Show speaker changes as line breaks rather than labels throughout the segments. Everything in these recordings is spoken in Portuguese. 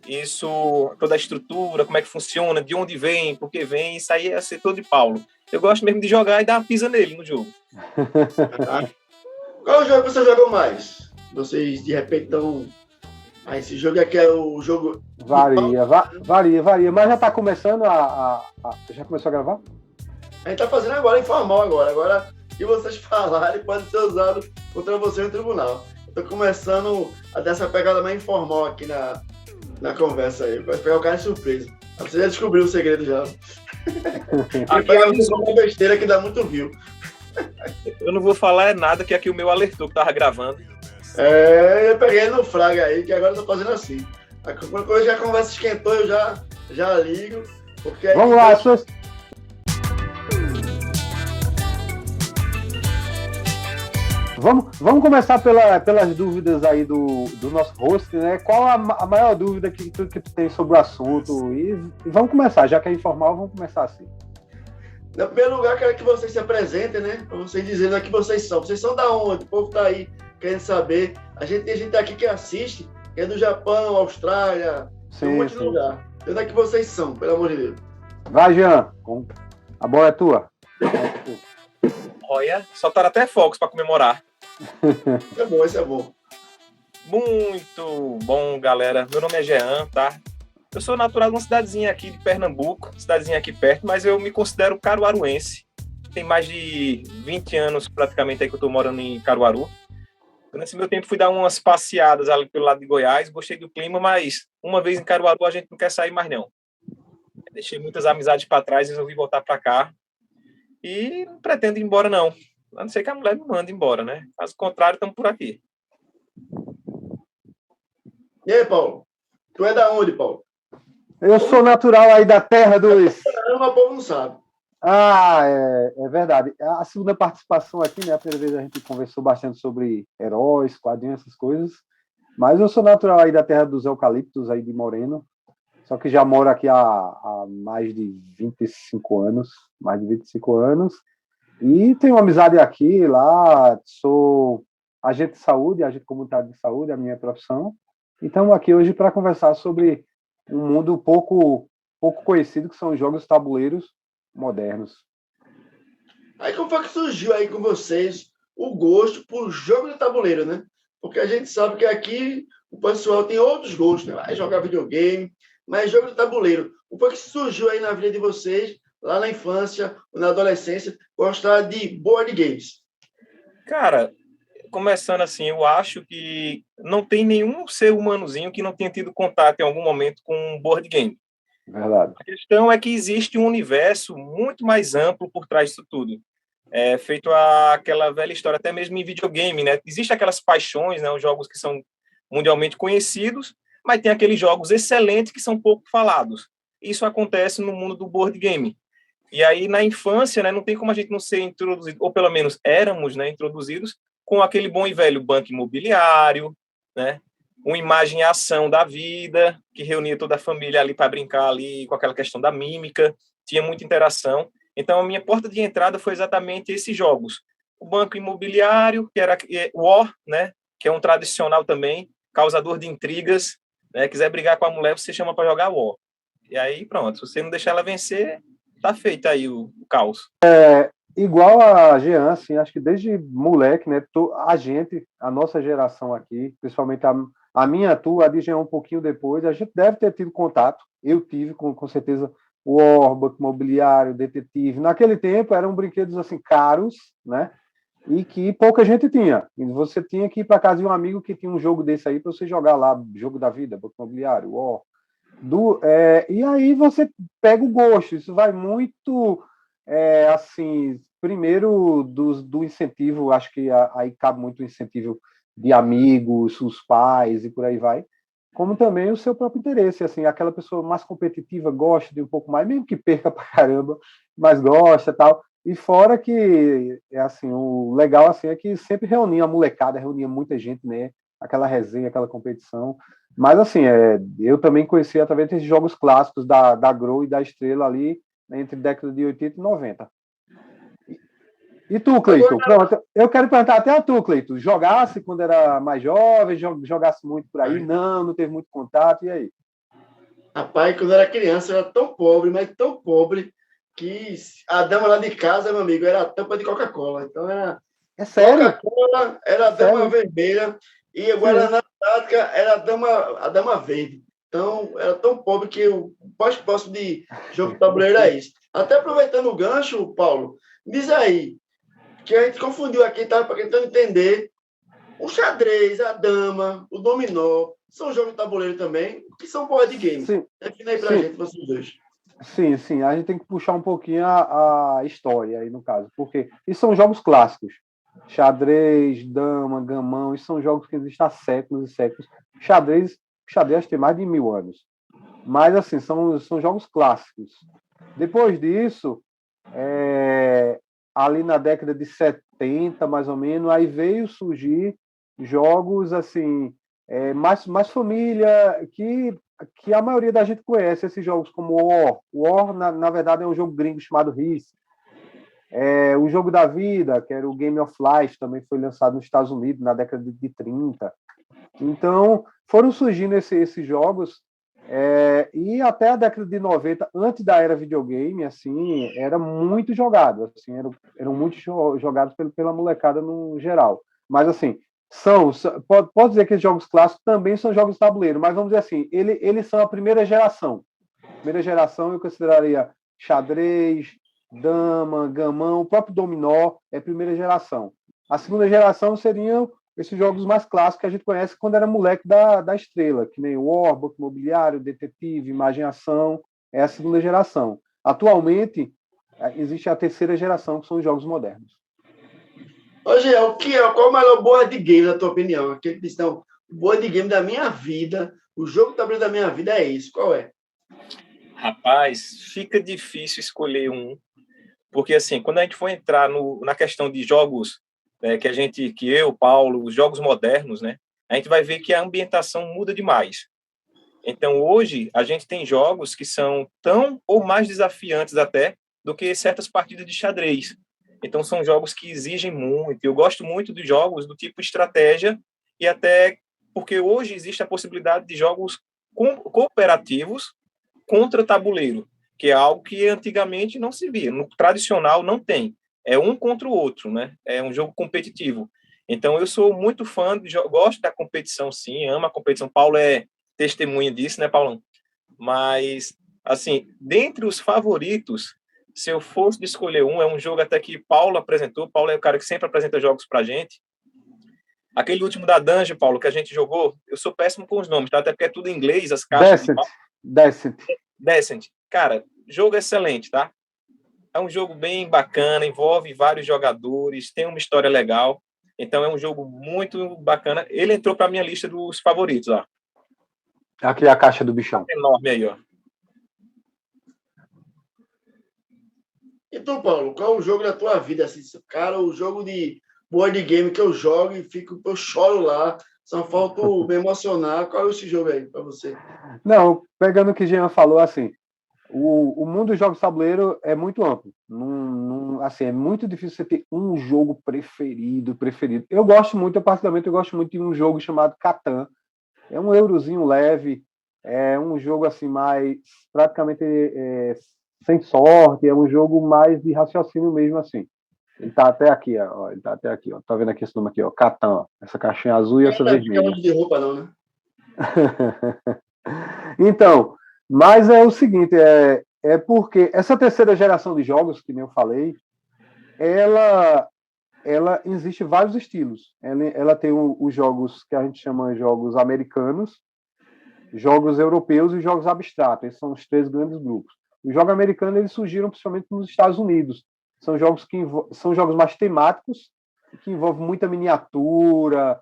isso, toda a estrutura, como é que funciona, de onde vem, por que vem, isso aí é setor de Paulo. Eu gosto mesmo de jogar e dar uma pisa nele no jogo.
Qual jogo você jogou mais? Vocês, de repente, estão... esse jogo aqui é o jogo...
Varia. Mas já está começando Já começou a gravar?
A gente está fazendo agora, informal agora. Agora, o que vocês falarem pode ser usado contra você no tribunal. Estou começando a dar essa pegada mais informal aqui na conversa aí. Vai pegar o cara de surpresa. Você já descobriu o segredo já. Aqui é uma besteira que dá muito view.
Eu não vou falar nada, que aqui o meu alertou que tava gravando.
Eu peguei no fraga aí, que agora eu tô fazendo assim. Quando a conversa esquentou, eu já ligo. Porque
vamos lá, suas... Vamos começar pelas dúvidas aí do nosso host, né? Qual a maior dúvida que tu tem sobre o assunto? E vamos começar, já que é informal, vamos começar assim.
No primeiro lugar, quero que vocês se apresentem, né? Para vocês dizerem o que vocês são. Vocês são da onde? O povo tá aí querendo saber. Tem gente aqui que assiste, que é do Japão, Austrália, de um monte de lugar. De onde é que vocês são, pelo amor de Deus?
Vai, Jean. A bola é tua.
Olha, soltaram até fogos para comemorar.
Esse é bom.
Muito bom, galera. Meu nome é Jean, tá? Eu sou natural de uma cidadezinha aqui de Pernambuco, cidadezinha aqui perto, mas eu me considero caruaruense. Tem mais de 20 anos praticamente aí que eu tô morando em Caruaru. Nesse meu tempo fui dar umas passeadas ali pelo lado de Goiás, gostei do clima, mas uma vez em Caruaru a gente não quer sair mais não. Deixei muitas amizades para trás e resolvi voltar para cá. E não pretendo ir embora não. A não ser que a mulher me manda embora, né? Caso contrário, estamos por aqui.
E aí, Paulo? Tu é da onde, Paulo?
Eu sou natural aí da terra dos...
Caramba, o povo não sabe.
É verdade. A segunda participação aqui, né? A primeira vez a gente conversou bastante sobre heróis, quadrinhos, essas coisas. Mas eu sou natural aí da terra dos eucaliptos, aí de Moreno. Só que já moro aqui há mais de 25 anos. Mais de 25 anos. E tenho amizade aqui, lá. Sou agente de saúde, agente comunitário de saúde, a minha profissão. E estamos aqui hoje para conversar sobre um mundo pouco conhecido, que são os jogos tabuleiros modernos.
Aí como foi que surgiu aí com vocês o gosto por jogo de tabuleiro, né? Porque a gente sabe que aqui o pessoal tem outros gostos, né? Vai jogar videogame, mas jogo de tabuleiro. Como foi que surgiu aí na vida de vocês, lá na infância ou na adolescência, gostar de board games?
Cara, começando assim, eu acho que não tem nenhum ser humanozinho que não tenha tido contato em algum momento com um board game.
Verdade.
A questão é que existe um universo muito mais amplo por trás disso tudo. É feito aquela velha história, até mesmo em videogame, né? Existem aquelas paixões, né? Os jogos que são mundialmente conhecidos, mas tem aqueles jogos excelentes que são pouco falados. Isso acontece no mundo do board game. E aí, na infância, né, não tem como a gente não ser introduzido, ou pelo menos éramos, né, introduzidos com aquele bom e velho banco imobiliário, né? Uma imagem e ação da vida, que reunia toda a família ali para brincar ali com aquela questão da mímica, tinha muita interação. Então, a minha porta de entrada foi exatamente esses jogos. O banco imobiliário, que era War, né, que é um tradicional também, causador de intrigas, né, quiser brigar com a mulher, você chama para jogar War. E aí, pronto, se você não deixar ela vencer, tá feito aí o caos.
Igual a Jean, assim, acho que desde moleque, né, a nossa geração aqui, principalmente a minha, a de Jean um pouquinho depois, a gente deve ter tido contato, eu tive com certeza o War, banco imobiliário, detetive. Naquele tempo eram brinquedos assim caros, né, e que pouca gente tinha. E você tinha que ir para casa de um amigo que tinha um jogo desse aí para você jogar lá, jogo da vida, banco imobiliário, War. E aí você pega o gosto, isso vai muito... assim, primeiro do incentivo, acho que aí cabe muito o incentivo de amigos, os pais e por aí vai, como também o seu próprio interesse, assim, aquela pessoa mais competitiva gosta de um pouco mais, mesmo que perca pra caramba, mas gosta, tal. E fora que assim, o legal assim é que sempre reunia a molecada, reunia muita gente, né? Aquela resenha, aquela competição. Mas assim, eu também conheci através desses jogos clássicos da Grow e da Estrela ali, entre década de 80 e 90. E tu, Cleiton? Pronto, eu quero perguntar até a tu, Cleiton. Jogasse quando era mais jovem, jogasse muito por aí? Não teve muito contato, e aí?
Rapaz, quando eu era criança, eu era tão pobre, mas tão pobre, que a dama lá de casa, meu amigo, era a tampa de Coca-Cola. Então, era
É sério?
Coca-Cola, era
É
a dama
sério?
vermelha, e a
Sim.
Guaraná Antártica era a dama verde. Então, era tão pobre que o mais próximo de jogo de tabuleiro era isso. Até aproveitando o gancho, Paulo, diz aí, que a gente confundiu aqui, estava tentando entender. O xadrez, a dama, o dominó, são jogos de tabuleiro também, que são board game.
Sim,
Defina aí pra
sim,
gente, vocês dois.
sim. A gente tem que puxar um pouquinho a história aí, no caso, porque isso são jogos clássicos. Xadrez, dama, gamão, isso são jogos que existem há séculos e séculos. Xadrez tem mais de 1000 anos. Mas, assim, são jogos clássicos. Depois disso, ali na década de 70, mais ou menos, aí veio surgir jogos, assim, mais família, que a maioria da gente conhece, esses jogos como War. War, na verdade, é um jogo gringo chamado Risk. O Jogo da Vida, que era o Game of Life, também foi lançado nos Estados Unidos na década de 30. Então, foram surgindo esses jogos, e até a década de 90, antes da era videogame, assim, era muito jogado, assim, eram muito jogados pela molecada no geral. Mas, assim, pode dizer que os jogos clássicos também são jogos de tabuleiro, mas vamos dizer assim, eles são a primeira geração. Primeira geração eu consideraria xadrez, dama, gamão, o próprio dominó é primeira geração. A segunda geração seriam esses jogos mais clássicos que a gente conhece quando era moleque da Estrela, que nem o War, Banco Imobiliário, Detetive, Imagem e Ação, é a segunda geração. Atualmente, existe a terceira geração, que são os jogos modernos.
Hoje, qual é o melhor board game, na tua opinião? Aquele que diz, não, o board game da minha vida, o jogo de tabuleiro da minha vida é isso. Qual é?
Rapaz, fica difícil escolher um, porque assim, quando a gente for entrar na questão de jogos, que eu, Paulo, os jogos modernos, né, a gente vai ver que a ambientação muda demais. Então, hoje, a gente tem jogos que são tão ou mais desafiantes até do que certas partidas de xadrez. Então, são jogos que exigem muito. Eu gosto muito de jogos do tipo estratégia e até porque hoje existe a possibilidade de jogos cooperativos contra tabuleiro, que é algo que antigamente não se via. No tradicional não tem. É um contra o outro, né? É um jogo competitivo. Então eu sou muito fã gosto da competição, sim, amo a competição. Paulo é testemunha disso, né, Paulão? Mas assim, dentre os favoritos, se eu fosse escolher um, é um jogo até que Paulo apresentou. Paulo é o cara que sempre apresenta jogos pra gente. Aquele último da Dungeon, Paulo, que a gente jogou, eu sou péssimo com os nomes, tá? Até porque é tudo em inglês, as caixas de
Descent.
Descent. Cara, jogo excelente, tá? É um jogo bem bacana, envolve vários jogadores, tem uma história legal. Então é um jogo muito bacana. Ele entrou para minha lista dos favoritos, ó.
Aqui é a caixa do bichão.
Enorme aí, ó.
Então, Paulo, qual é o jogo da tua vida? Assim, cara, o jogo de board game que eu jogo e eu choro lá, só falta me emocionar. Qual é esse jogo aí para você?
Não, pegando o que o Jean falou, assim, o mundo dos jogos de tabuleiro é muito amplo. Assim, é muito difícil você ter um jogo preferido. Particularmente, eu gosto muito de um jogo chamado Catan. É um eurozinho leve, é um jogo assim mais praticamente sem sorte, é um jogo mais de raciocínio mesmo assim. Ele tá até aqui, ó. Ele tá até aqui, ó. Tá vendo aqui esse nome aqui, ó? Catan, ó. Essa caixinha azul e essa
Não é
vermelha.
de roupa, não, né?
Então, mas é o seguinte, é porque essa terceira geração de jogos, que nem eu falei, ela existe vários estilos. Ela tem os jogos que a gente chama de jogos americanos, jogos europeus e jogos abstratos. Esses são os três grandes grupos. Os jogos americanos eles surgiram principalmente nos Estados Unidos. São jogos são jogos mais temáticos, que envolvem muita miniatura,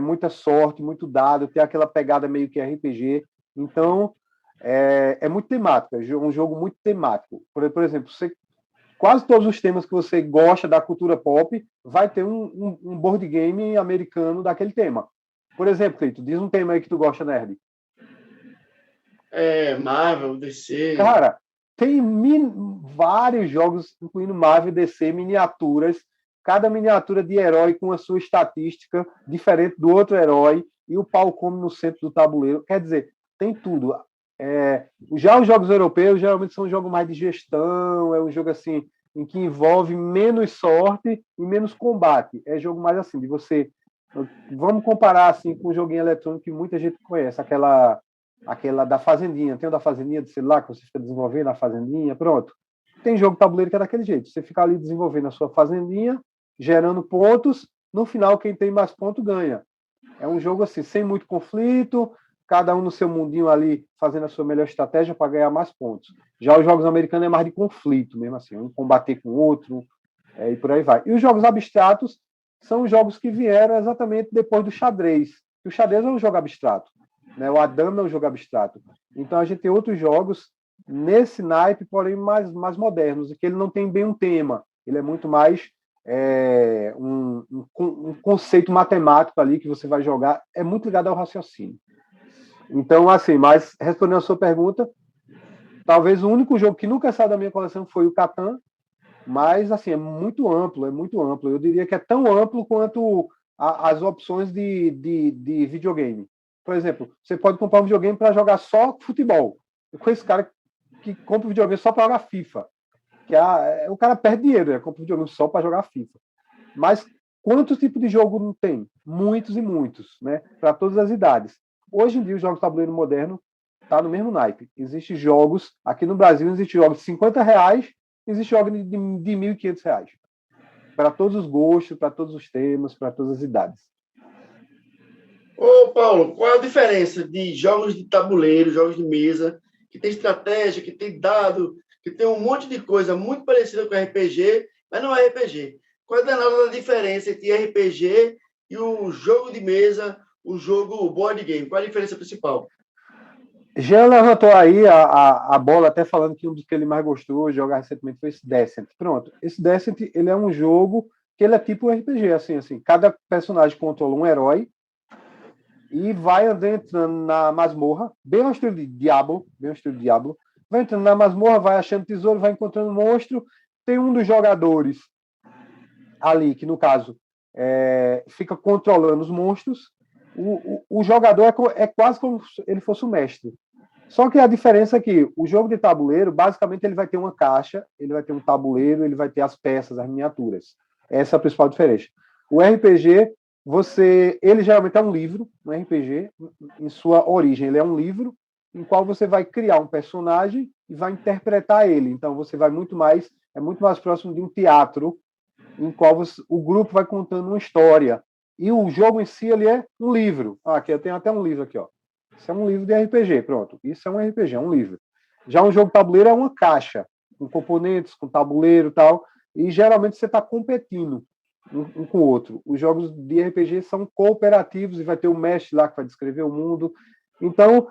muita sorte, muito dado, tem aquela pegada meio que RPG. Então, é muito temático, é um jogo muito temático. Por exemplo, quase todos os temas que você gosta da cultura pop vai ter um board game americano daquele tema. Por exemplo, Cleito, diz um tema aí que tu gosta, nerd.
Marvel, DC.
Cara, tem vários jogos, incluindo Marvel, DC, miniaturas. Cada miniatura de herói com a sua estatística diferente do outro herói. E o pau come no centro do tabuleiro. Quer dizer, tem tudo. Já os jogos europeus geralmente são um jogo mais de gestão, é um jogo assim em que envolve menos sorte e menos combate. É jogo mais assim de você. Vamos comparar assim com um joguinho eletrônico que muita gente conhece, aquela da fazendinha. Tem o da fazendinha de celular que você fica desenvolvendo a fazendinha, pronto. Tem jogo tabuleiro que é daquele jeito. Você fica ali desenvolvendo a sua fazendinha, gerando pontos. No final, quem tem mais pontos ganha. É um jogo assim, sem muito conflito, cada um no seu mundinho ali, fazendo a sua melhor estratégia para ganhar mais pontos. Já os jogos americanos é mais de conflito, mesmo assim, um combater com o outro, e por aí vai. E os jogos abstratos são os jogos que vieram exatamente depois do xadrez. O xadrez é um jogo abstrato, né? O Adama é um jogo abstrato. Então a gente tem outros jogos nesse naipe, porém mais modernos, e que ele não tem bem um tema, ele é muito mais um conceito matemático ali que você vai jogar, é muito ligado ao raciocínio. Então, assim, mas respondendo a sua pergunta, talvez o único jogo que nunca saiu da minha coleção foi o Catan, mas, assim, é muito amplo, é muito amplo. Eu diria que é tão amplo quanto as opções de videogame. Por exemplo, você pode comprar um videogame para jogar só futebol. Eu conheço cara que compra um videogame só para jogar FIFA. O cara perde dinheiro, né? Compra um videogame só para jogar FIFA. Mas quantos tipos de jogo não tem? Muitos e muitos, né? Para todas as idades. Hoje em dia, os jogos de tabuleiro moderno tá no mesmo naipe. Existem jogos, aqui no Brasil, existem jogos de R$50, existem jogos de R$1.500. Para todos os gostos, para todos os temas, para todas as idades.
Ô, Paulo, qual é a diferença de jogos de tabuleiro, jogos de mesa, que tem estratégia, que tem dado, que tem um monte de coisa muito parecida com RPG, mas não é RPG? Qual é a diferença entre RPG e o jogo de mesa, o jogo board game? Qual é a diferença principal?
Jean levantou aí a bola, até falando que um dos que ele mais gostou de jogar recentemente foi esse Descent. Pronto, esse Descent, ele é um jogo que ele é tipo um RPG, assim. Cada personagem controla um herói e vai entrando na masmorra, bem ao estilo de Diablo, vai entrando na masmorra, vai achando tesouro, vai encontrando monstro. Tem um dos jogadores ali, que no caso fica controlando os monstros. O jogador é quase como se ele fosse o mestre. Só que a diferença é que o jogo de tabuleiro, basicamente, ele vai ter uma caixa, ele vai ter um tabuleiro, ele vai ter as peças, as miniaturas. Essa é a principal diferença. O RPG, ele geralmente é um livro, um RPG, em sua origem, ele é um livro em qual você vai criar um personagem e vai interpretar ele. Então, você vai é muito mais próximo de um teatro, em qual o grupo vai contando uma história. E o jogo em si, ele é um livro. Aqui eu tenho até um livro aqui, ó. Isso é um livro de RPG, pronto. Isso é um RPG, é um livro. Já um jogo de tabuleiro é uma caixa, com componentes, com tabuleiro e tal, e geralmente você está competindo um com o outro. Os jogos de RPG são cooperativos e vai ter o mestre lá que vai descrever o mundo. Então,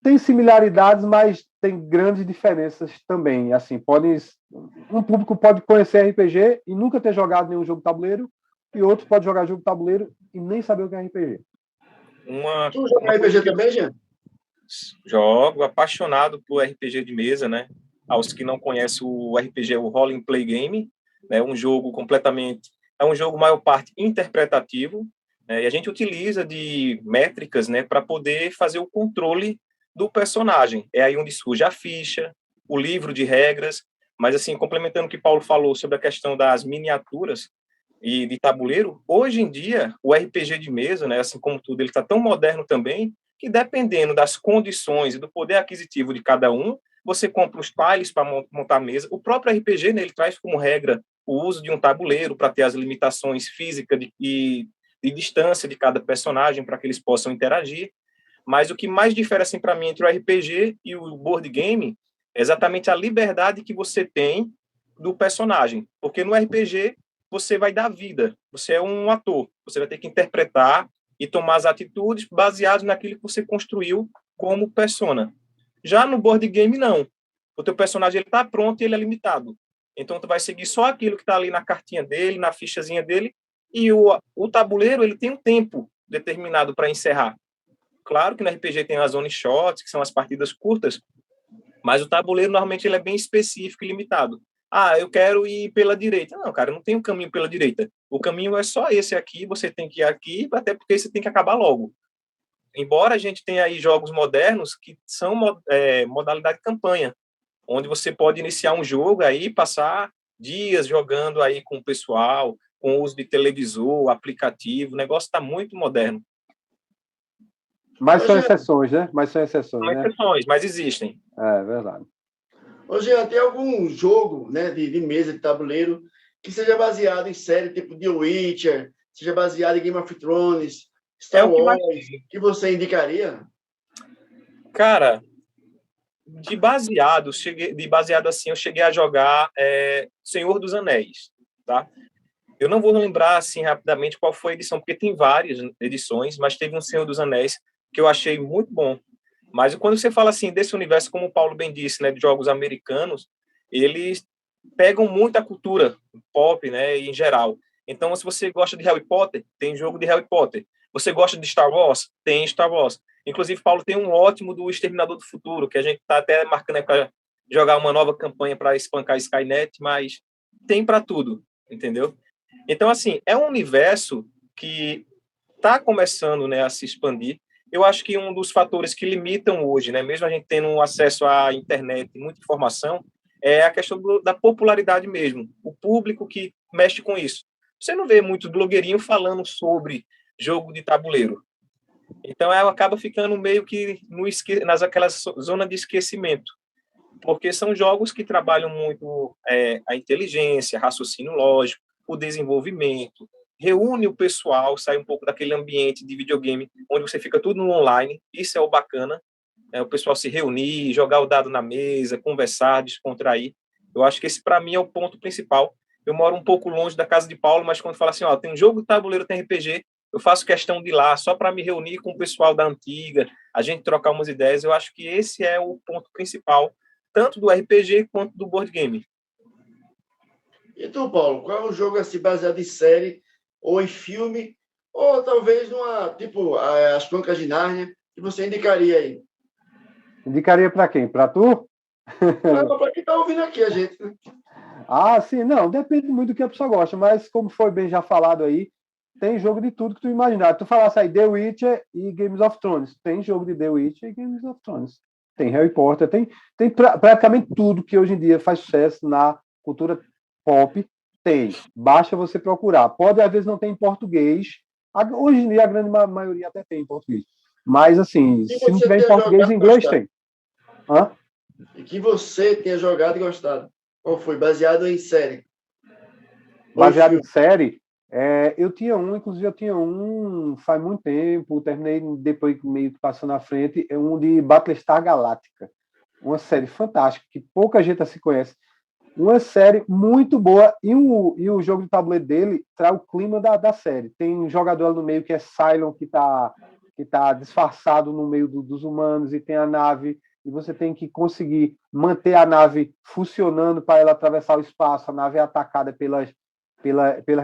tem similaridades, mas tem grandes diferenças também. Assim, um público pode conhecer RPG e nunca ter jogado nenhum jogo de tabuleiro, e outro pode jogar jogo de tabuleiro e nem saber o que é RPG.
Tu joga RPG também, Jean?
Jogo, apaixonado por RPG de mesa, né? Aos que não conhecem o RPG, o Role Play Game, né? É um jogo maior parte interpretativo, né? E a gente utiliza de métricas, né, para poder fazer o controle do personagem. É aí onde surge a ficha, o livro de regras, mas assim, complementando o que Paulo falou sobre a questão das miniaturas e de tabuleiro, hoje em dia, o RPG de mesa, né, assim como tudo, ele está tão moderno também, que dependendo das condições e do poder aquisitivo de cada um, você compra os tiles para montar a mesa. O próprio RPG, né, ele traz como regra o uso de um tabuleiro para ter as limitações físicas e de distância de cada personagem para que eles possam interagir. Mas o que mais difere assim, para mim entre o RPG e o board game é exatamente a liberdade que você tem do personagem. Porque no RPG você vai dar vida, você é um ator, você vai ter que interpretar e tomar as atitudes baseadas naquilo que você construiu como persona. Já no board game, não. O teu personagem está pronto e ele é limitado. Então, tu vai seguir só aquilo que está ali na cartinha dele, na fichazinha dele, e o tabuleiro ele tem um tempo determinado para encerrar. Claro que no RPG tem as one shots, que são as partidas curtas, mas o tabuleiro normalmente ele é bem específico e limitado. Ah, eu quero ir pela direita. Não, cara, não tem um caminho pela direita. O caminho é só esse aqui, você tem que ir aqui, até porque você tem que acabar logo. embora a gente tenha aí jogos modernos que são modalidade campanha, onde você pode iniciar um jogo aí, passar dias jogando aí com o pessoal, com o uso de televisor, aplicativo, o negócio está muito moderno.
Mas são exceções, né? São
exceções, mas existem.
É verdade.
Ô, Jean, tem algum jogo, né, de mesa, de tabuleiro, que seja baseado em série tipo The Witcher, seja baseado em Game of Thrones, Star Wars, que você indicaria?
Cara, de baseado assim, eu cheguei a jogar Senhor dos Anéis, tá? Eu não vou lembrar, assim, rapidamente qual foi a edição, porque tem várias edições, mas teve um Senhor dos Anéis que eu achei muito bom. Mas quando você fala, assim, desse universo, como o Paulo bem disse, né, de jogos americanos, eles pegam muito a cultura pop, né, em geral. Então, se você gosta de Harry Potter, tem jogo de Harry Potter. Você gosta de Star Wars? Tem Star Wars. Inclusive, Paulo, tem um ótimo do Exterminador do Futuro, que a gente está até marcando para jogar uma nova campanha para espancar Skynet, mas tem para tudo, entendeu? Então, assim, é um universo que está começando, né, a se expandir. Eu acho que um dos fatores que limitam hoje, né, mesmo a gente tendo acesso à internet e muita informação, é a questão da popularidade mesmo, o público que mexe com isso. Você não vê muito blogueirinho falando sobre jogo de tabuleiro. Então, ela acaba ficando meio que naquelas zona de esquecimento, porque são jogos que trabalham muito a inteligência, raciocínio lógico, o desenvolvimento, reúne o pessoal, sai um pouco daquele ambiente de videogame, onde você fica tudo no online, isso é o bacana, o pessoal se reunir, jogar o dado na mesa, conversar, descontrair. Eu acho que esse, para mim, é o ponto principal. Eu moro um pouco longe da casa de Paulo, mas quando fala assim, ó, tem um jogo de tabuleiro, tem RPG, eu faço questão de ir lá, só para me reunir com o pessoal da antiga, a gente trocar umas ideias. Eu acho que esse é o ponto principal, tanto do RPG quanto do board game.
E tu, Paulo, qual é um jogo assim baseado em série, ou em filme, ou talvez numa, tipo, As Crônicas de Nárnia, que você indicaria aí?
Indicaria para quem? Para tu?
Para quem está ouvindo aqui a gente.
Ah, sim, não, depende muito do que a pessoa gosta, mas como foi bem já falado aí, tem jogo de tudo que tu imaginar. Tu falasse aí The Witcher e Games of Thrones. Tem jogo de The Witcher e Games of Thrones. Tem Harry Potter, tem praticamente tudo que hoje em dia faz sucesso na cultura pop, tem. Basta você procurar. Pode, às vezes, não ter em português. Hoje em dia, a grande maioria até tem em português. Mas, assim, se não tiver em português, em inglês tem. Hã?
E que você tenha jogado e gostado. Qual foi? Baseado em série?
Baseado em série? Inclusive eu tinha um faz muito tempo, terminei depois meio que passando à frente, é um de Battlestar Galactica. Uma série fantástica, que pouca gente se conhece. Uma série muito boa, e o jogo de tabuleiro dele traz o clima da série. Tem um jogador no meio que é Cylon, que tá disfarçado no meio dos humanos, e tem a nave, e você tem que conseguir manter a nave funcionando para ela atravessar o espaço. A nave é atacada pelas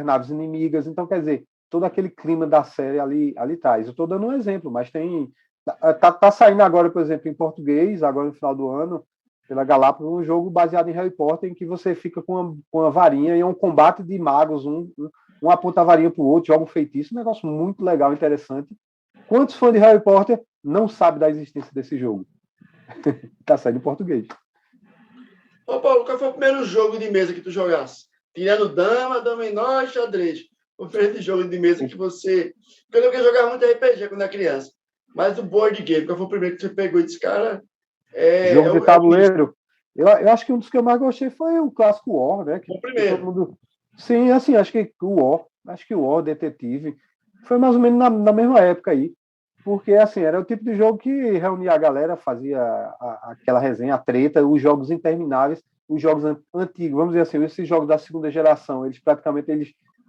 naves inimigas. Então, quer dizer, todo aquele clima da série ali traz. Eu estou dando um exemplo, mas tem... Tá saindo agora, por exemplo, em português, agora no final do ano, pela Galápagos, um jogo baseado em Harry Potter, em que você fica com uma varinha e é um combate de magos, um aponta a varinha para o outro, joga um feitiço, um negócio muito legal, interessante. Quantos fãs de Harry Potter não sabem da existência desse jogo? Tá saindo em português.
Ô, Paulo, qual foi o primeiro jogo de mesa que tu jogasse? Tirando dama, dominó e xadrez. O primeiro jogo de mesa que você... Porque eu lembro que jogava muito RPG quando era criança. Mas o board game, qual foi o primeiro que você pegou e disse, cara...
Jogo de tabuleiro. Eu acho que um dos que eu mais gostei foi o clássico War, né?
O primeiro.
Todo mundo... Sim, assim, acho que o War, Detetive, foi mais ou menos na mesma época aí. Porque, assim, era o tipo de jogo que reunia a galera, fazia aquela resenha, a treta, os jogos intermináveis, os jogos antigos, vamos dizer assim, esses jogos da segunda geração,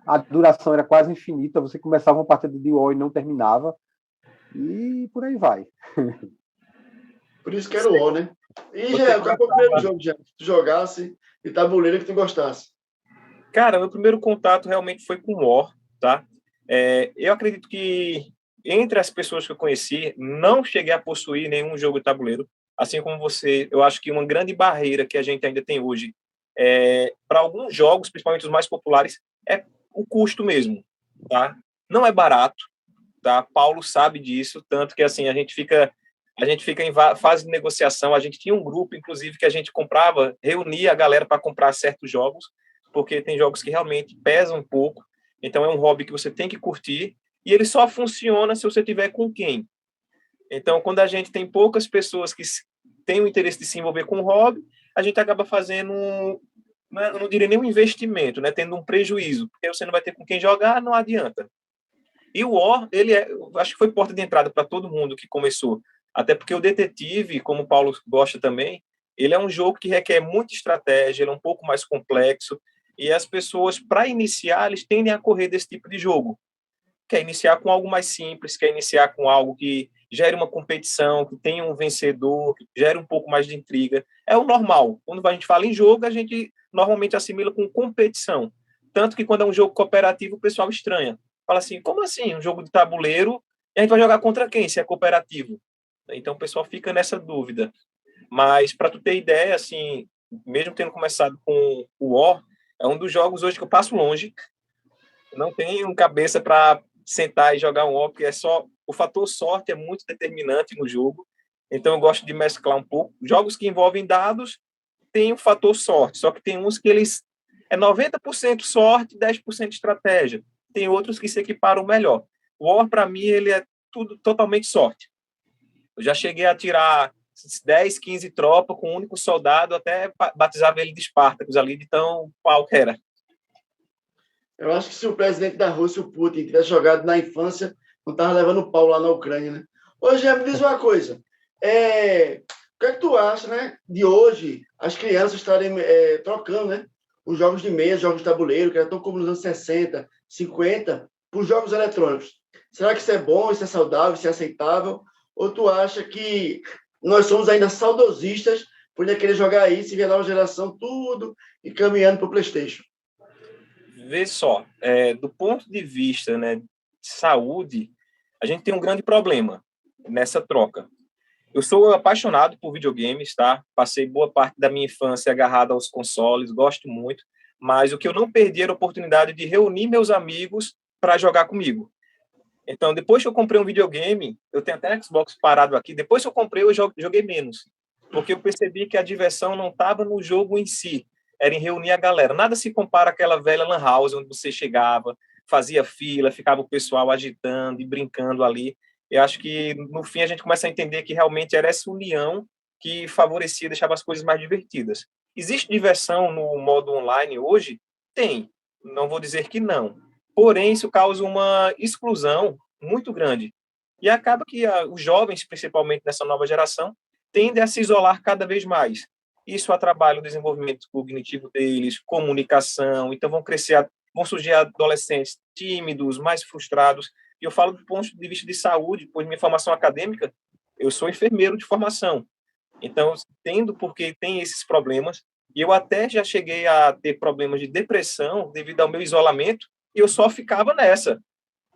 a duração era quase infinita, você começava uma partida de War e não terminava, e por aí vai.
Por isso que era o War, né? E, Jean, qual foi o primeiro jogo, Jean, que tu jogasse de tabuleiro que tu gostasse?
Cara, meu primeiro contato realmente foi com o War, tá? Eu acredito que entre as pessoas que eu conheci, não cheguei a possuir nenhum jogo de tabuleiro. Assim como você, eu acho que uma grande barreira que a gente ainda tem hoje, para alguns jogos, principalmente os mais populares, é o custo mesmo, tá? Não é barato, tá? Paulo sabe disso, tanto que assim a gente fica em fase de negociação. A gente tinha um grupo, inclusive, que a gente comprava, reunia a galera para comprar certos jogos, porque tem jogos que realmente pesam um pouco. Então é um hobby que você tem que curtir e ele só funciona se você tiver com quem. Então, quando a gente tem poucas pessoas que têm o interesse de se envolver com o hobby, a gente acaba fazendo, eu não diria nem um investimento, né? Tendo um prejuízo, porque você não vai ter com quem jogar, não adianta. E o War, eu acho que foi porta de entrada para todo mundo que começou. Até porque o Detetive, como o Paulo gosta também, ele é um jogo que requer muita estratégia, ele é um pouco mais complexo, e as pessoas, para iniciar, eles tendem a correr desse tipo de jogo. Quer iniciar com algo mais simples, quer iniciar com algo que gere uma competição, que tenha um vencedor, que gere um pouco mais de intriga. É o normal. Quando a gente fala em jogo, a gente normalmente assimila com competição. Tanto que quando é um jogo cooperativo, o pessoal estranha. Fala assim, como assim? Um jogo de tabuleiro, e a gente vai jogar contra quem, se é cooperativo? Então o pessoal fica nessa dúvida. Mas, para tu ter ideia, assim, mesmo tendo começado com o War, é um dos jogos hoje que eu passo longe. Não tenho cabeça para sentar e jogar um War, porque é só o fator sorte é muito determinante no jogo. Então eu gosto de mesclar um pouco. Jogos que envolvem dados tem o fator sorte, só que tem uns que eles é 90% sorte, 10% estratégia. Tem outros que se equiparam melhor. O War, para mim, ele é tudo totalmente sorte. Eu já cheguei a tirar 10, 15 tropas com um único soldado, até batizava ele de Espartacus ali, de tão pau que era.
Eu acho que se o presidente da Rússia, o Putin, tivesse jogado na infância, não estava levando pau lá na Ucrânia, né? Hoje, me diz uma coisa. O que é que tu acha, né, de hoje as crianças estarem trocando, né, os jogos de mesa, jogos de tabuleiro, que eram tão como nos anos 60, 50, por jogos eletrônicos? Será que isso é bom, isso é saudável, isso é aceitável? Ou tu acha que nós somos ainda saudosistas por ainda querer jogar isso e ver a nova geração tudo e caminhando para o PlayStation?
Vê só, do ponto de vista, né, de saúde, a gente tem um grande problema nessa troca. Eu sou apaixonado por videogames, tá? Passei boa parte da minha infância agarrado aos consoles, gosto muito, mas o que eu não perdi era a oportunidade de reunir meus amigos para jogar comigo. Então, depois que eu comprei um videogame, eu tenho até Xbox parado aqui, depois que eu comprei, eu joguei menos, porque eu percebi que a diversão não estava no jogo em si, era em reunir a galera. Nada se compara àquela velha lan house, onde você chegava, fazia fila, ficava o pessoal agitando e brincando ali. Eu acho que, no fim, a gente começa a entender que realmente era essa união que favorecia, deixava as coisas mais divertidas. Existe diversão no modo online hoje? Tem. Não vou dizer que não. Porém, isso causa uma exclusão muito grande. E acaba que os jovens, principalmente nessa nova geração, tendem a se isolar cada vez mais. Isso atrapalha o desenvolvimento cognitivo deles, comunicação, então vão surgir adolescentes tímidos, mais frustrados. E eu falo do ponto de vista de saúde, pois minha formação acadêmica, eu sou enfermeiro de formação. Então, entendo porque tem esses problemas, e eu até já cheguei a ter problemas de depressão devido ao meu isolamento, e eu só ficava nessa.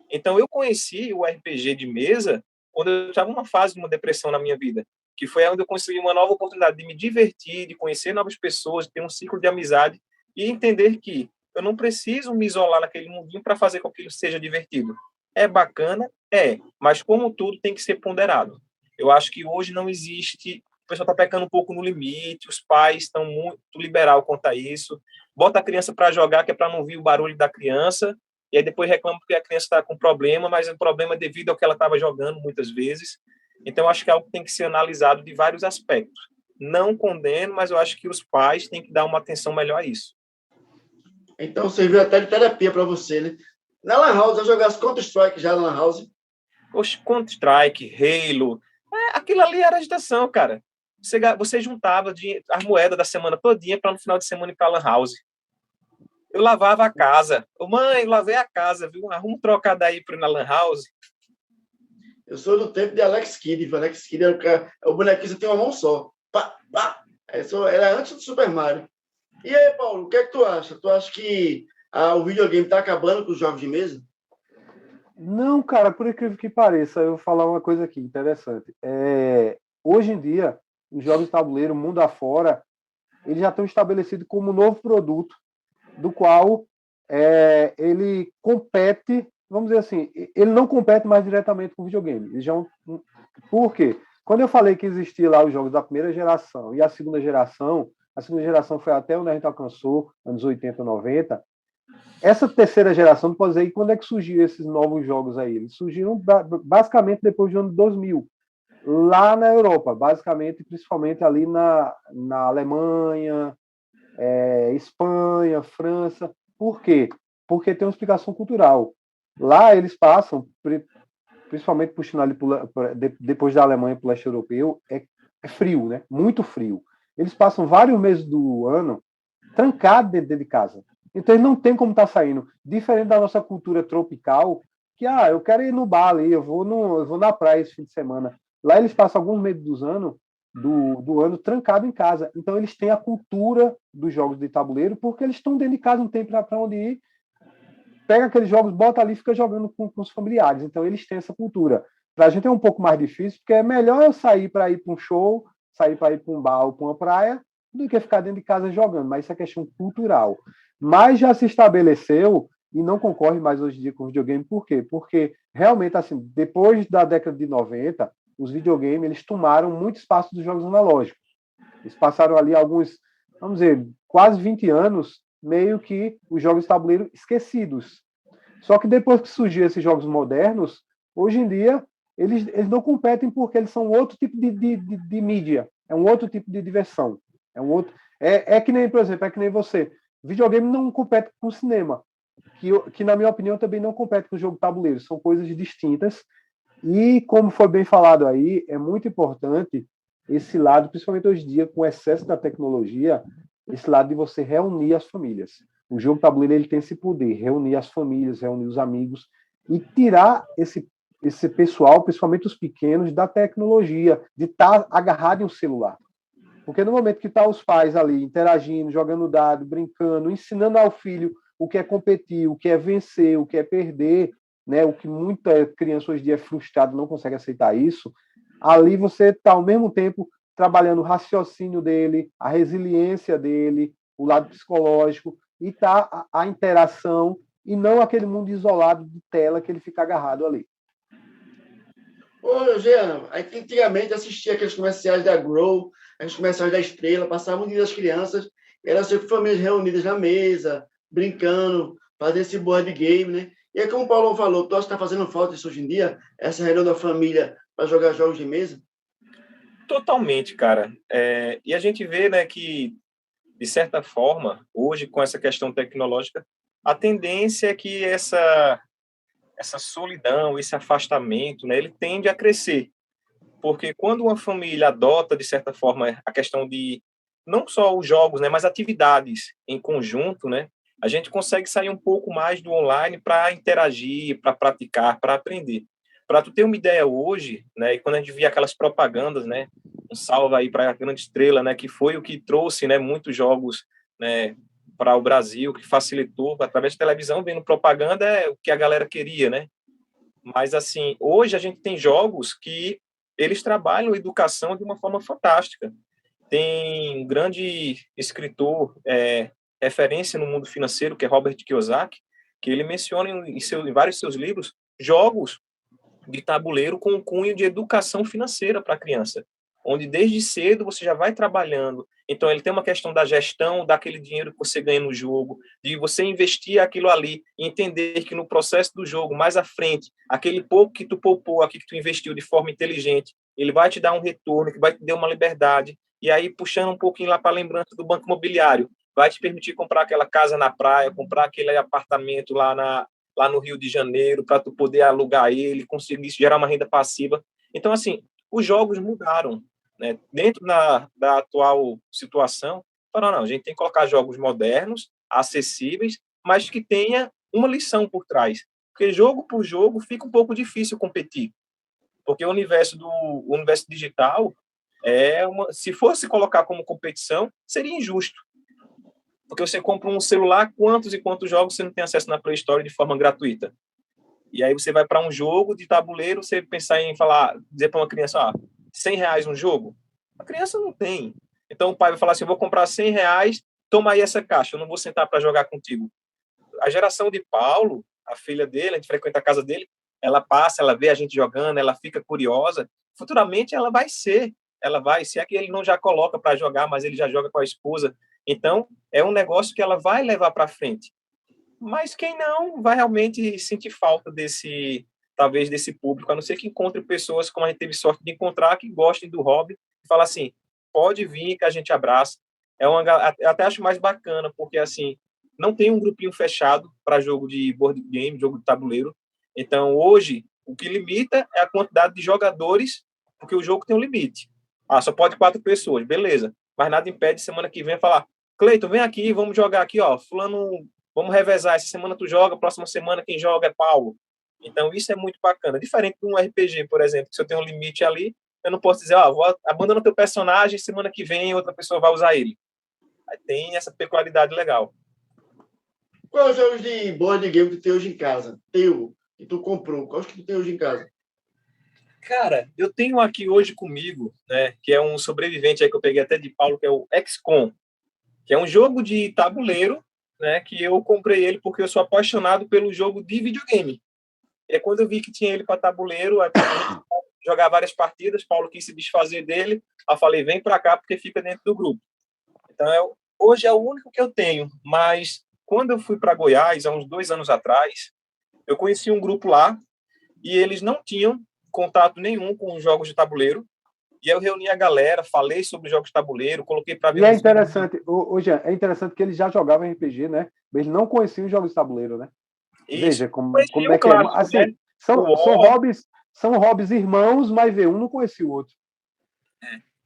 Então, eu conheci o RPG de mesa quando eu estava numa fase de uma depressão na minha vida, que foi onde eu consegui uma nova oportunidade de me divertir, de conhecer novas pessoas, de ter um ciclo de amizade e entender que eu não preciso me isolar naquele mundinho para fazer com que ele seja divertido. É bacana? É, mas como tudo tem que ser ponderado. Eu acho que hoje não existe, o pessoal está pecando um pouco no limite, os pais estão muito liberal quanto a isso, bota a criança para jogar, que é para não ouvir o barulho da criança, e aí depois reclama porque a criança está com problema, mas o problema é devido ao que ela estava jogando muitas vezes. Então, acho que é algo que tem que ser analisado de vários aspectos. Não condeno, mas eu acho que os pais têm que dar uma atenção melhor a isso.
Então, serviu até de terapia para você, né? Na Lan House, eu jogasse Counter-Strike já na Lan House.
Oxe, Counter-Strike, Halo, aquilo ali era agitação, cara. Você juntava as moedas da semana todinha para no final de semana ir para a Lan House. Eu lavava a casa. Mãe, lavei a casa, viu? Arruma um trocado aí para ir na Lan House.
Eu sou do tempo de Alex Kidd. Alex Kidd é o bonequinho que tem uma mão só. Pá, pá. Era antes do Super Mario. E aí, Paulo, o que é que tu acha? Tu acha que o videogame está acabando com os jogos de mesa?
Não, cara, por incrível que pareça, eu vou falar uma coisa aqui interessante. Hoje em dia, os jogos de tabuleiro, mundo afora, eles já estão estabelecidos como um novo produto, do qual ele compete vamos dizer assim, ele não compete mais diretamente com o videogame. Por quê? Quando eu falei que existia lá os jogos da primeira geração e a segunda geração foi até onde a gente alcançou, anos 80, 90. Essa terceira geração, não pode dizer, quando é que surgiu esses novos jogos aí? Eles surgiram basicamente depois do ano 2000, lá na Europa, basicamente, principalmente ali na Alemanha, Espanha, França. Por quê? Porque tem uma explicação cultural. Lá eles passam, principalmente puxando ali depois da Alemanha para o leste europeu, é frio, né? Muito frio. Eles passam vários meses do ano trancados dentro de casa. Então eles não tem como estar saindo. Diferente da nossa cultura tropical, que eu quero ir no bar ali, eu vou na praia esse fim de semana. Lá eles passam alguns meses do ano trancado em casa. Então eles têm a cultura dos jogos de tabuleiro, porque eles estão dentro de casa, não tem para onde ir. Pega aqueles jogos, bota ali e fica jogando com os familiares. Então eles têm essa cultura. Para a gente é um pouco mais difícil, porque é melhor eu sair para ir para um show, sair para ir para um bar ou para uma praia, do que ficar dentro de casa jogando. Mas isso é questão cultural. Mas já se estabeleceu e não concorre mais hoje em dia com o videogame. Por quê? Porque realmente, assim, depois da década de 90, os videogames eles tomaram muito espaço dos jogos analógicos. Eles passaram ali alguns, vamos dizer, quase 20 anos, meio que os jogos de tabuleiro esquecidos. Só que depois que surgiram esses jogos modernos, hoje em dia, eles não competem porque eles são outro tipo de mídia, é um outro tipo de diversão. É que nem, por exemplo, é que nem você. Videogame não compete com o cinema, que na minha opinião também não compete com o jogo de tabuleiro, são coisas distintas. E como foi bem falado aí, é muito importante esse lado, principalmente hoje em dia, com o excesso da tecnologia, esse lado de você reunir as famílias. O jogo tabuleiro ele tem esse poder, reunir as famílias, reunir os amigos e tirar esse pessoal, principalmente os pequenos, da tecnologia, de estar agarrado em um celular. Porque no momento que estão os pais ali interagindo, jogando dado, brincando, ensinando ao filho o que é competir, o que é vencer, o que é perder, né? O que muita criança hoje em dia é frustrada, não consegue aceitar isso. Ali você está ao mesmo tempo trabalhando o raciocínio dele, a resiliência dele, o lado psicológico, e tá a interação, e não aquele mundo isolado de tela que ele fica agarrado ali.
Ô, Jean, aí antigamente assistia aqueles comerciais da Grow, aqueles comerciais da Estrela, passavam um dia das crianças, eram sempre famílias reunidas na mesa, brincando, fazendo esse board game, né? E aí, como o Paulo falou, tu acha que está fazendo falta isso hoje em dia? Essa reunião da família para jogar jogos de mesa?
Totalmente, cara. E a gente vê, né, que, de certa forma, hoje, com essa questão tecnológica, a tendência é que essa solidão, esse afastamento, né, ele tende a crescer. Porque quando uma família adota, de certa forma, a questão de não só os jogos, né, mas atividades em conjunto, né, a gente consegue sair um pouco mais do online para interagir, para praticar, para aprender. Para tu ter uma ideia hoje, né, e quando a gente via aquelas propagandas, né, um salve aí para a Grande Estrela, né, que foi o que trouxe, né, muitos jogos, né, para o Brasil, que facilitou através da televisão, vendo propaganda é o que a galera queria, né? Mas assim, hoje a gente tem jogos que eles trabalham a educação de uma forma fantástica. Tem um grande escritor, referência no mundo financeiro, que é Robert Kiyosaki, que ele menciona em vários seus livros jogos de tabuleiro com um cunho de educação financeira para a criança, onde desde cedo você já vai trabalhando. Então, ele tem uma questão da gestão daquele dinheiro que você ganha no jogo, de você investir aquilo ali e entender que no processo do jogo, mais à frente, aquele pouco que tu poupou, aqui que tu investiu de forma inteligente, ele vai te dar um retorno, que vai te dar uma liberdade. E aí, puxando um pouquinho lá para a lembrança do banco imobiliário, vai te permitir comprar aquela casa na praia, comprar aquele apartamento lá no Rio de Janeiro, para tu poder alugar ele, conseguir gerar uma renda passiva. Então, assim, os jogos mudaram, né? Dentro da atual situação, falaram, não, a gente tem que colocar jogos modernos, acessíveis, mas que tenha uma lição por trás. Porque jogo por jogo fica um pouco difícil competir. Porque o universo digital, se fosse colocar como competição, seria injusto. Porque você compra um celular, quantos e quantos jogos você não tem acesso na Play Store de forma gratuita? E aí você vai para um jogo de tabuleiro, você pensar em dizer para uma criança, R$ 100 um jogo? A criança não tem. Então o pai vai falar assim, eu vou comprar R$ 100, toma aí essa caixa, eu não vou sentar para jogar contigo. A geração de Paulo, a filha dele, a gente frequenta a casa dele, ela passa, ela vê a gente jogando, ela fica curiosa. Futuramente ela vai ser que ele não já coloca para jogar, mas ele já joga com a esposa. Então, é um negócio que ela vai levar para frente. Mas quem não vai realmente sentir falta talvez desse público, a não ser que encontre pessoas, como a gente teve sorte de encontrar, que gostem do hobby, e fala assim, pode vir que a gente abraça. Eu até acho mais bacana, porque assim, não tem um grupinho fechado para jogo de board game, jogo de tabuleiro. Então, hoje, o que limita é a quantidade de jogadores, porque o jogo tem um limite. Só pode 4 pessoas, beleza. Mas nada impede semana que vem falar, Cleiton, vem aqui, vamos jogar aqui, ó, fulano, vamos revezar, essa semana tu joga, próxima semana quem joga é Paulo. Então, isso é muito bacana. Diferente de um RPG, por exemplo, que se eu tenho um limite ali, eu não posso dizer, vou abandonar o teu personagem, semana que vem outra pessoa vai usar ele. Aí tem essa peculiaridade legal.
Quais os jogos de board game que tu tem hoje em casa? Teu, que tu comprou. Quais que tu tem hoje em casa?
Cara, eu tenho aqui hoje comigo, né, que é um sobrevivente aí que eu peguei até de Paulo, que é o XCOM, que é um jogo de tabuleiro, né, que eu comprei ele porque eu sou apaixonado pelo jogo de videogame. E quando eu vi que tinha ele para tabuleiro, aí jogar várias partidas, Paulo quis se desfazer dele, eu falei, vem para cá porque fica dentro do grupo. Então, hoje é o único que eu tenho, mas quando eu fui para Goiás, há uns 2 anos atrás, eu conheci um grupo lá e eles não tinham contato nenhum com os jogos de tabuleiro. E eu reuni a galera, falei sobre jogos de tabuleiro, coloquei para ver.
E é interessante, Jean, é interessante que eles já jogavam RPG, né? Mas eles não conheciam os jogos de tabuleiro, né?
Isso.
Veja como é que
clássico,
é. Assim,
né?
são hobbies irmãos, mas um não conhecia o outro.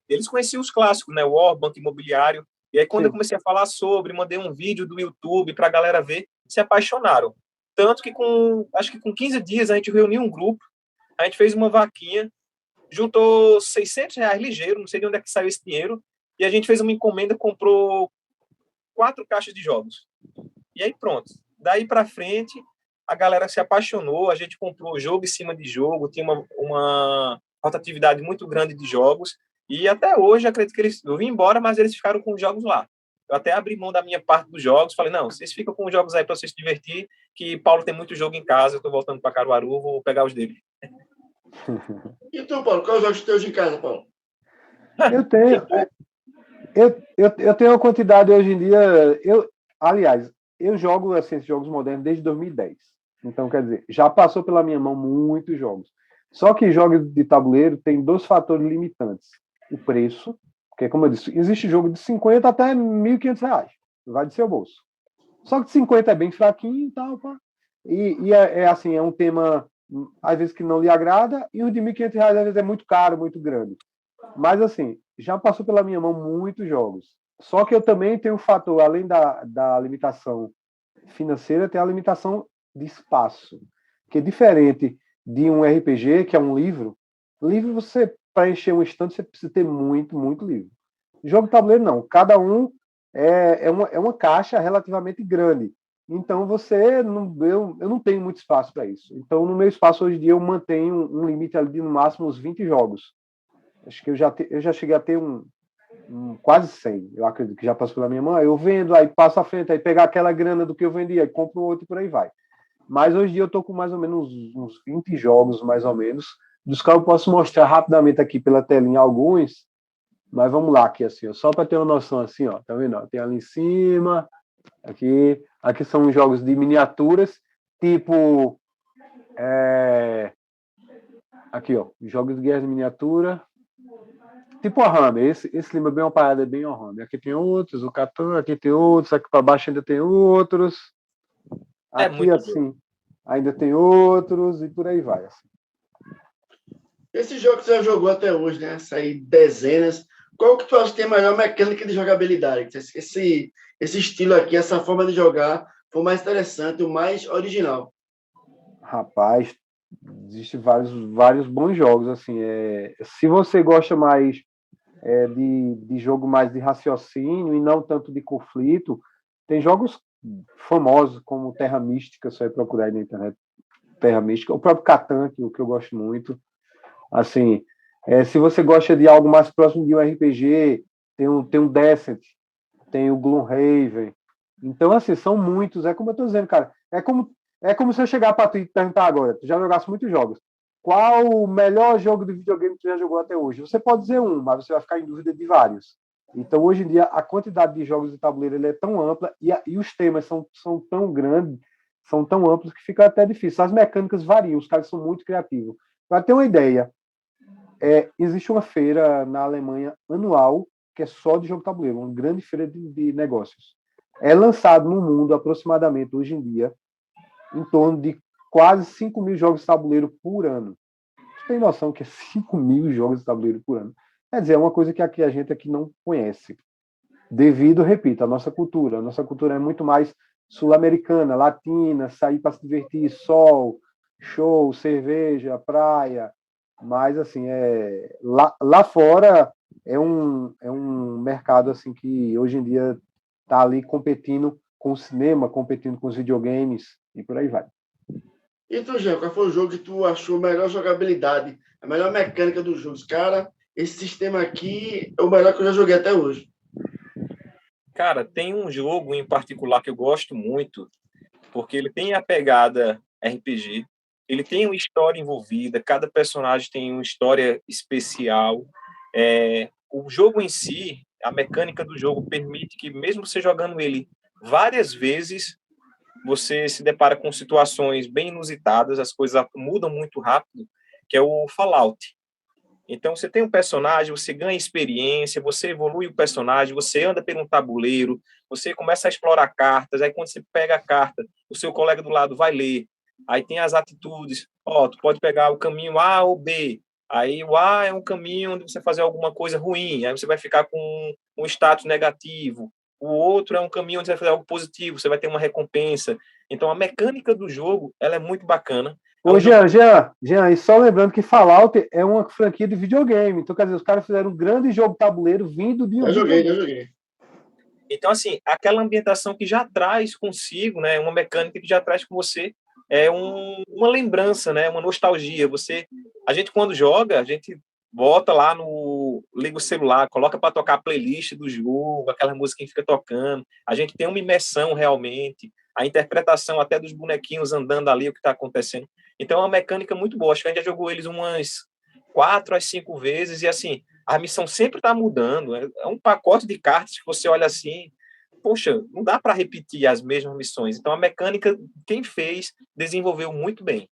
Eles conheciam os clássicos, né? War, Banco Imobiliário. E aí, quando eu comecei a falar sobre, mandei um vídeo do YouTube para a galera ver, se apaixonaram. Tanto que acho que com 15 dias a gente reuniu um grupo, a gente fez uma vaquinha, juntou R$600 ligeiro, não sei de onde é que saiu esse dinheiro, e a gente fez uma encomenda, comprou 4 caixas de jogos. E aí pronto. Daí para frente, a galera se apaixonou, a gente comprou jogo em cima de jogo, tinha uma rotatividade muito grande de jogos, e até hoje acredito que eu vim embora, mas eles ficaram com os jogos lá. Eu até abri mão da minha parte dos jogos, falei, não, vocês ficam com os jogos aí para vocês se divertir, que Paulo tem muito jogo em casa, eu estou voltando para Caruaru, vou pegar os dele.
E tu, Paulo, quais os jogos teus de casa, Paulo?
Eu tenho uma quantidade hoje em dia. Aliás, eu jogo assim, esses jogos modernos desde 2010. Então, quer dizer, já passou pela minha mão muitos jogos. Só que jogos de tabuleiro tem 2 fatores limitantes. O preço, porque, como eu disse, existe jogo de 50 até R$1.500. Vai do seu bolso. Só que de 50 é bem fraquinho e tal. Pá. E assim, é um tema, às vezes, que não lhe agrada, e o de R$1.500, às vezes, é muito caro, muito grande. Mas, assim, já passou pela minha mão muitos jogos. Só que eu também tenho um fator, além da limitação financeira, tem a limitação de espaço. Que é diferente de um RPG, que é um livro. Livro, você, para encher um estante, você precisa ter muito, muito livro. Jogo de tabuleiro, não. Cada um é uma caixa relativamente grande. Então, eu não tenho muito espaço para isso. Então, no meu espaço, hoje em dia, eu mantenho um limite ali de, no máximo, uns 20 jogos. Acho que eu já cheguei a ter quase 100, eu acredito que já passou pela minha mão. Eu vendo, aí passo à frente, aí pegar aquela grana do que eu vendia, aí compro outro e por aí vai. Mas hoje em dia eu estou com mais ou menos uns 20 jogos, mais ou menos, dos quais eu posso mostrar rapidamente aqui pela telinha alguns, mas vamos lá aqui, assim, ó, só para ter uma noção, assim, ó, tá vendo? Tem ali em cima, aqui são os jogos de miniaturas, tipo, aqui, ó, jogos de guerra de miniatura, tipo a Warhammer, esse lembra bem uma parada bem Warhammer. Aqui tem outros, o Catan, aqui tem outros, aqui para baixo ainda tem outros. Aqui, assim, ainda tem outros, e por aí vai. Assim.
Esse jogo que você já jogou até hoje, né? Sair dezenas. Qual que tu acha que tem a melhor mecânica de jogabilidade? Esse estilo aqui, essa forma de jogar, foi o mais interessante, o mais original.
Rapaz, existem vários bons jogos, assim. Se você gosta mais de jogo mais de raciocínio e não tanto de conflito, tem jogos famosos como Terra Mística, você vai procurar aí na internet, Terra Mística, o próprio Catan, que eu gosto muito. Assim, se você gosta de algo mais próximo de um RPG, tem um Descent, tem o Gloomhaven. Então, assim, são muitos, é como eu estou dizendo, cara, é como É como se eu chegar para tu e te perguntar agora, tu já jogasse muitos jogos. Qual o melhor jogo de videogame que tu já jogou até hoje? Você pode dizer um, mas você vai ficar em dúvida de vários. Então, hoje em dia, a quantidade de jogos de tabuleiro ele é tão ampla e os temas são tão grandes, são tão amplos que fica até difícil. As mecânicas variam, os caras são muito criativos. Para ter uma ideia, existe uma feira na Alemanha anual que é só de jogo de tabuleiro, uma grande feira de negócios. É lançado no mundo, aproximadamente, hoje em dia, em torno de quase 5 mil jogos de tabuleiro por ano. Você tem noção que é 5 mil jogos de tabuleiro por ano? Quer dizer, é uma coisa que aqui a gente aqui não conhece. Devido, repito, à nossa cultura. A nossa cultura é muito mais sul-americana, latina, sair para se divertir, sol, show, cerveja, praia. Mas, assim, lá fora é um mercado assim que hoje em dia está ali competindo com o cinema, competindo com os videogames e por aí vai.
E tu, Jean, qual foi o jogo que tu achou a melhor jogabilidade, a melhor mecânica dos jogos? Cara, esse sistema aqui é o melhor que eu já joguei até hoje.
Cara, tem um jogo em particular que eu gosto muito, porque ele tem a pegada RPG, ele tem uma história envolvida, cada personagem tem uma história especial. O jogo em si, a mecânica do jogo permite que, mesmo você jogando ele várias vezes, você se depara com situações bem inusitadas, as coisas mudam muito rápido, que é o Fallout. Então, você tem um personagem, você ganha experiência, você evolui o personagem, você anda pelo tabuleiro, você começa a explorar cartas, aí quando você pega a carta, o seu colega do lado vai ler, aí tem as atitudes, tu pode pegar o caminho A ou B, aí o A é um caminho onde você fazer alguma coisa ruim, aí você vai ficar com um status negativo, o outro é um caminho onde você vai fazer algo positivo, você vai ter uma recompensa. Então, a mecânica do jogo, ela é muito bacana. É
Ô,
um jogo...
Jean, e só lembrando que Fallout é uma franquia de videogame. Então, quer dizer, os caras fizeram um grande jogo de tabuleiro vindo de um
Já joguei, já
videogame.
joguei.
Então, assim, aquela ambientação que já traz consigo, né, uma mecânica que já traz com você uma lembrança, né, uma nostalgia. A gente quando joga, a gente bota lá liga o celular, coloca para tocar a playlist do jogo, aquela música que fica tocando. A gente tem uma imersão realmente, a interpretação até dos bonequinhos andando ali, o que está acontecendo. Então, é uma mecânica muito boa. Acho que a gente já jogou eles umas 4 a 5 vezes e assim a missão sempre está mudando. É um pacote de cartas que você olha assim, poxa, não dá para repetir as mesmas missões. Então, a mecânica, quem fez, desenvolveu muito bem.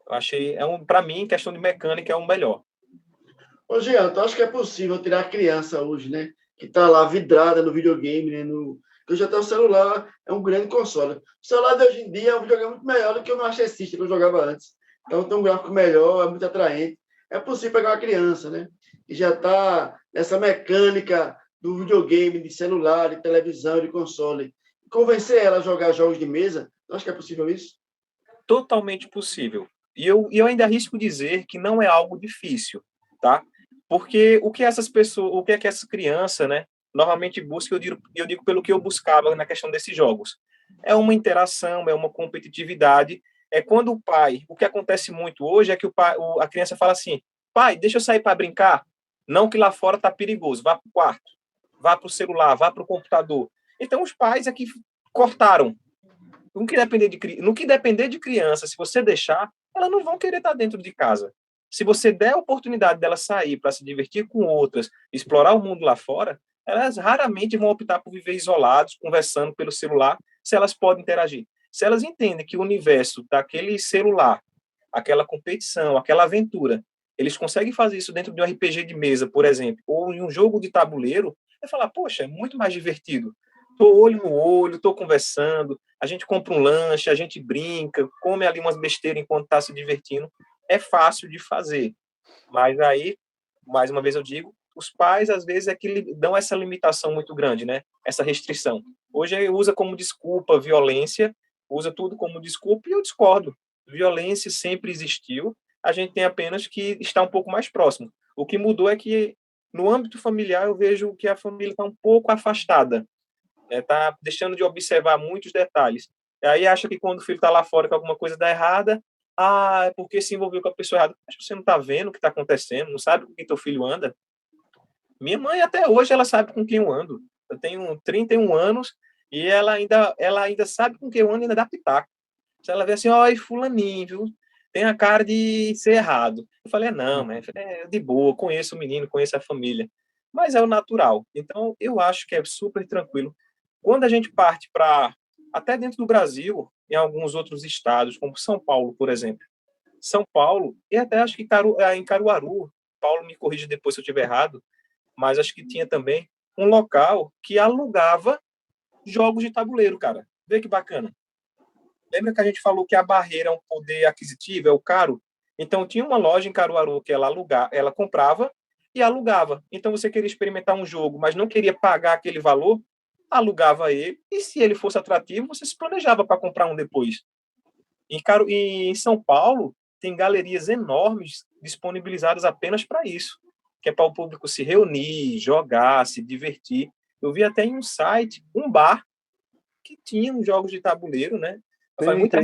Eu achei, para mim, questão de mecânica é o melhor.
Ô, Jean, tu acha que é possível tirar a criança hoje, né? Que tá lá vidrada no videogame, né? Que hoje até o celular é um grande console. O celular de hoje em dia é um videogame muito melhor do que o Master System que eu jogava antes. Então tem um gráfico melhor, é muito atraente. É possível pegar uma criança, né? Que já está nessa mecânica do videogame, de celular, de televisão, de console. Convencer ela a jogar jogos de mesa, tu acha que é possível isso?
Totalmente possível. E eu ainda arrisco dizer que não é algo difícil, tá? Porque o que essas pessoas, o que é que essa criança, né, normalmente busca, eu digo pelo que eu buscava na questão desses jogos. É uma interação, é uma competitividade. É quando o que acontece muito hoje é que a criança fala assim: pai, deixa eu sair para brincar. Não que lá fora tá perigoso, vá para o quarto, vá para o celular, vá para o computador. Então os pais aqui cortaram. No que depender de criança, se você deixar, elas não vão querer estar dentro de casa. Se você der a oportunidade dela sair para se divertir com outras, explorar o mundo lá fora, elas raramente vão optar por viver isolados, conversando pelo celular, se elas podem interagir. Se elas entendem que o universo daquele celular, aquela competição, aquela aventura, eles conseguem fazer isso dentro de um RPG de mesa, por exemplo, ou em um jogo de tabuleiro, é falar, poxa, é muito mais divertido. Tô olho no olho, tô conversando, a gente compra um lanche, a gente brinca, come ali umas besteiras enquanto está se divertindo. É fácil de fazer. Mas aí, mais uma vez eu digo, os pais, às vezes, é que dão essa limitação muito grande, né? Essa restrição. Hoje usa como desculpa violência, usa tudo como desculpa, e eu discordo. Violência sempre existiu, a gente tem apenas que estar um pouco mais próximo. O que mudou é que, no âmbito familiar, eu vejo que a família está um pouco afastada, tá deixando de observar muitos detalhes. E aí acha que quando o filho está lá fora que alguma coisa dá errada, é porque se envolveu com a pessoa errada. Mas você não está vendo o que está acontecendo, não sabe com quem teu filho anda. Minha mãe até hoje ela sabe com quem eu ando. Eu tenho 31 anos e ela ainda sabe com quem eu ando e ainda dá pitaco. Se ela vê assim, ó, fulaninho, viu? Tem a cara de ser errado. Eu falei, não, mas é de boa, conheço o menino, conheço a família. Mas é o natural. Então, eu acho que é super tranquilo. Quando a gente parte para, até dentro do Brasil, em alguns outros estados, como São Paulo, por exemplo. São Paulo, e até acho que em Caruaru, Paulo me corrija depois se eu estiver errado, mas acho que tinha também um local que alugava jogos de tabuleiro, cara. Vê que bacana. Lembra que a gente falou que a barreira é um poder aquisitivo, é o caro? Então tinha uma loja em Caruaru que ela comprava e alugava. Então você queria experimentar um jogo, mas não queria pagar aquele valor, alugava ele, e se ele fosse atrativo, você se planejava para comprar um depois. Em São Paulo, tem galerias enormes disponibilizadas apenas para isso, que é para o público se reunir, jogar, se divertir. Eu vi até em um site, um bar, que tinha uns jogos de tabuleiro, né? Foi muito
Tem o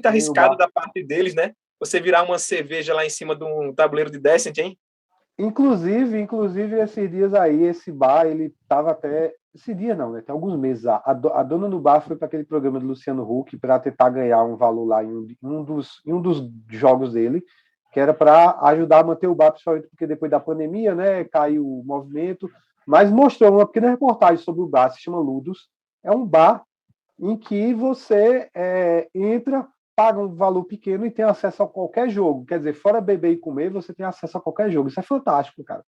arriscado
bar.
da parte deles, né? Você virar uma cerveja lá em cima de um tabuleiro de Descent, hein?
Inclusive, esses dias aí, esse bar, ele estava até. Esse dia não, né? Tem alguns meses. A dona do bar foi para aquele programa do Luciano Huck para tentar ganhar um valor lá em um dos jogos dele, que era para ajudar a manter o bar, principalmente porque depois da pandemia, né? Caiu o movimento. Mas mostrou uma pequena reportagem sobre o bar, se chama Ludus. É um bar em que você entra, paga um valor pequeno e tem acesso a qualquer jogo. Quer dizer, fora beber e comer, você tem acesso a qualquer jogo. Isso é fantástico, cara.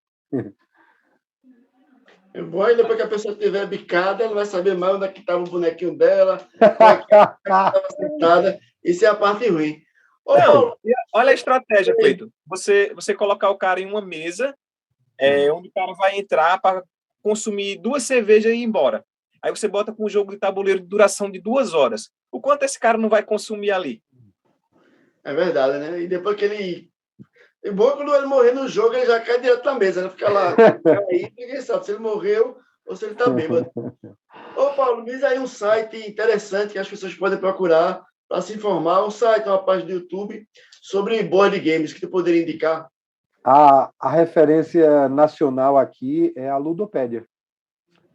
É bom, e depois que a pessoa tiver bicada, ela vai saber mais onde é que estava o bonequinho dela, como é que estava sentada. Isso é a parte ruim. Ô,
Não,
Paulo,
olha a estratégia, Cleiton. Você colocar o cara em uma mesa, onde o cara vai entrar para consumir 2 cervejas e ir embora. Aí você bota com um jogo de tabuleiro de duração de 2 horas. O quanto esse cara não vai consumir ali?
é verdade, né? E depois que ele. E bom, quando ele morrer no jogo, ele já cai direto na mesa, né? Fica lá, aí, ninguém sabe se ele morreu ou se ele está bêbado. Ô, Paulo, me diz aí um site interessante que as pessoas podem procurar para se informar. Um site, uma página do YouTube sobre board games que tu poderia indicar.
A referência nacional aqui é a Ludopédia.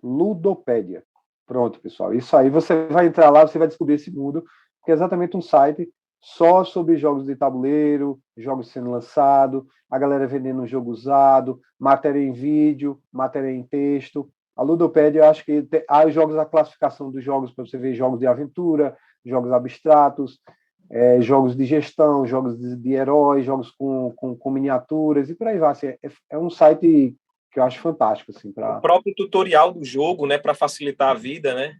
Ludopédia. Pronto, pessoal. Isso aí, você vai entrar lá, você vai descobrir esse mundo, que é exatamente um site só sobre jogos de tabuleiro, jogos sendo lançados, a galera vendendo um jogo usado, matéria em vídeo, matéria em texto. A Ludopédia, eu acho que há os jogos, a classificação dos jogos, para você ver jogos de aventura, jogos abstratos, jogos de gestão, jogos de heróis, jogos com miniaturas e por aí vai. Assim, é um site que eu acho fantástico. Assim,
O próprio tutorial do jogo, né, para facilitar a vida, né?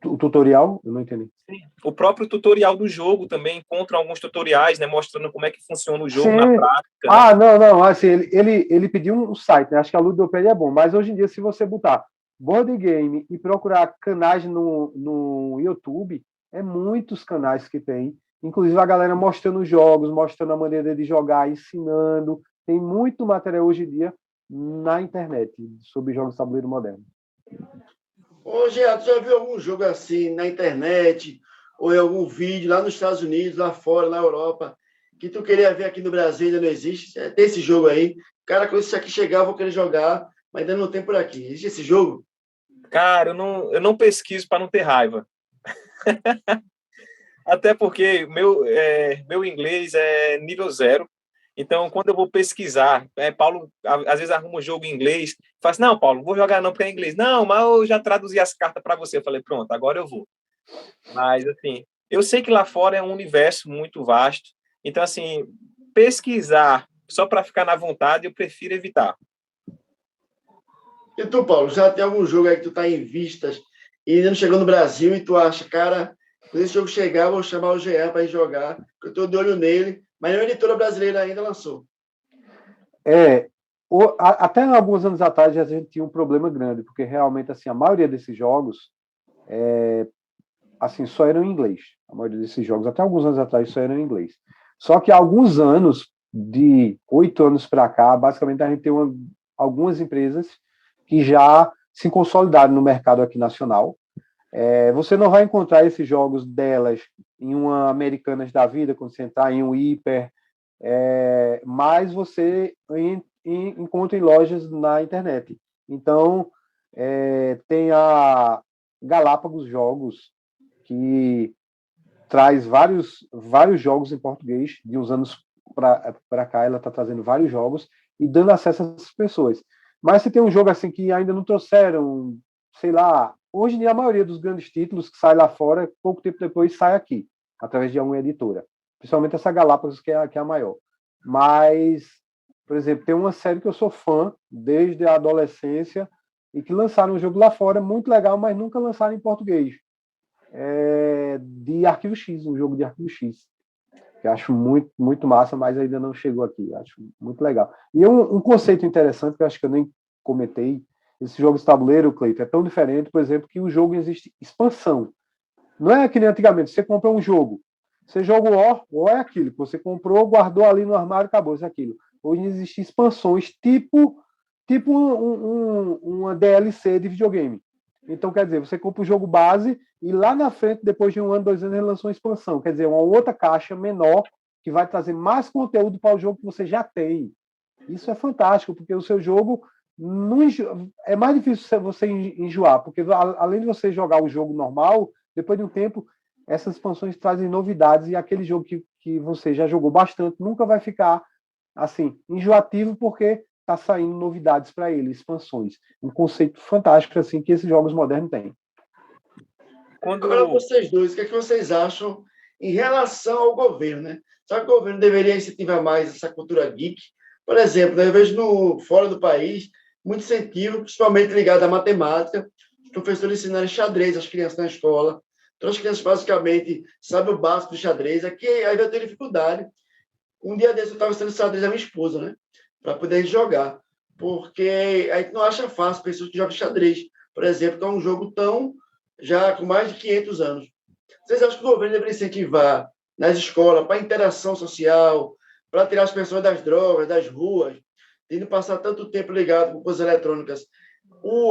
O tutorial? Eu não entendi.
Sim. O próprio tutorial do jogo também encontra alguns tutoriais, né, mostrando como é que funciona o jogo na
Sim.
prática, né?
Não. Assim, ele pediu um site, né? Acho que a Ludopédia é bom, mas hoje em dia, se você botar board game e procurar canais no YouTube, é muitos canais que tem. Inclusive a galera mostrando jogos, mostrando a maneira de jogar, ensinando. Tem muito material hoje em dia na internet sobre jogos de tabuleiro moderno.
Ô, Gerardo, já viu algum jogo assim na internet ou em algum vídeo lá nos Estados Unidos, lá fora, na Europa, que tu queria ver aqui no Brasil e ainda não existe? Tem esse jogo aí. Cara, quando isso aqui chegar, eu vou querer jogar, mas ainda não tem por aqui. Existe esse jogo?
Cara, eu não pesquiso para não ter raiva. Até porque meu inglês é nível 0. Então, quando eu vou pesquisar, Paulo às vezes arruma um jogo em inglês, fala assim, não, Paulo, não vou jogar não porque é em inglês. Não, mas eu já traduzi as cartas para você. Eu falei, pronto, agora eu vou. Mas, assim, eu sei que lá fora é um universo muito vasto. Então, assim, pesquisar só para ficar na vontade, eu prefiro evitar.
E tu, Paulo, já tem algum jogo aí que tu tá em vistas e ainda não chegou no Brasil e tu acha, cara, quando esse jogo chegar, eu vou chamar o Jean para ir jogar, porque eu tô de olho nele, mas nenhuma editora brasileira ainda lançou.
Até alguns anos atrás a gente tinha um problema grande, porque realmente assim, a maioria desses jogos assim, só eram em inglês. A maioria desses jogos, até alguns anos atrás, só eram em inglês. Só que há alguns anos, de 8 anos para cá, basicamente a gente tem algumas empresas que já se consolidaram no mercado aqui nacional. Você não vai encontrar esses jogos delas em uma Americanas da vida, quando você entrar em um Hiper, mas você encontra em lojas na internet. Então, tem a Galápagos Jogos, que traz vários jogos em português. De uns anos para cá, ela está trazendo vários jogos e dando acesso a essas pessoas. Mas se tem um jogo assim que ainda não trouxeram, sei lá, hoje em dia a maioria dos grandes títulos que sai lá fora, pouco tempo depois sai aqui, através de alguma editora. Principalmente essa Galápagos, que é a maior. Mas, por exemplo, tem uma série que eu sou fã desde a adolescência e que lançaram um jogo lá fora, muito legal, mas nunca lançaram em português. De Arquivo X, um jogo de Arquivo X. Que eu acho muito, muito massa, mas ainda não chegou aqui. Acho muito legal. E um conceito interessante, que eu acho que eu nem comentei, esse jogo de tabuleiro, Cleiton, é tão diferente, por exemplo, que o jogo existe expansão. Não é que nem antigamente, você compra um jogo, você joga o War é aquilo que você comprou, guardou ali no armário, acabou, isso é aquilo. Hoje existem expansões tipo uma DLC de videogame. Então, quer dizer, você compra o jogo base e lá na frente, depois de 1 ano, 2 anos, ele lançou uma expansão. Quer dizer, uma outra caixa menor que vai trazer mais conteúdo para o jogo que você já tem. Isso é fantástico, porque o seu jogo não é mais difícil você enjoar, porque além de você jogar o jogo normal, depois de um tempo, essas expansões trazem novidades e aquele jogo que você já jogou bastante nunca vai ficar assim enjoativo, porque está saindo novidades para ele, expansões. Um conceito fantástico assim que esses jogos modernos têm.
Agora, vocês dois, o que é que vocês acham em relação ao governo, né? Será que o governo deveria incentivar mais essa cultura geek? Por exemplo, né, eu vejo fora do país muito incentivo, principalmente ligado à matemática, os professores ensinarem xadrez às crianças na escola. Então, as crianças basicamente sabem o básico do xadrez. Aqui, aí vai ter dificuldade. Um dia desse eu estava ensinando xadrez à minha esposa, né? Para poder jogar. Porque a gente não acha fácil pessoas que jogam xadrez, por exemplo, que é um jogo tão já com mais de 500 anos. Vocês acham que o governo deveria incentivar nas escolas para interação social, para tirar as pessoas das drogas, das ruas, de não passar tanto tempo ligado com coisas eletrônicas?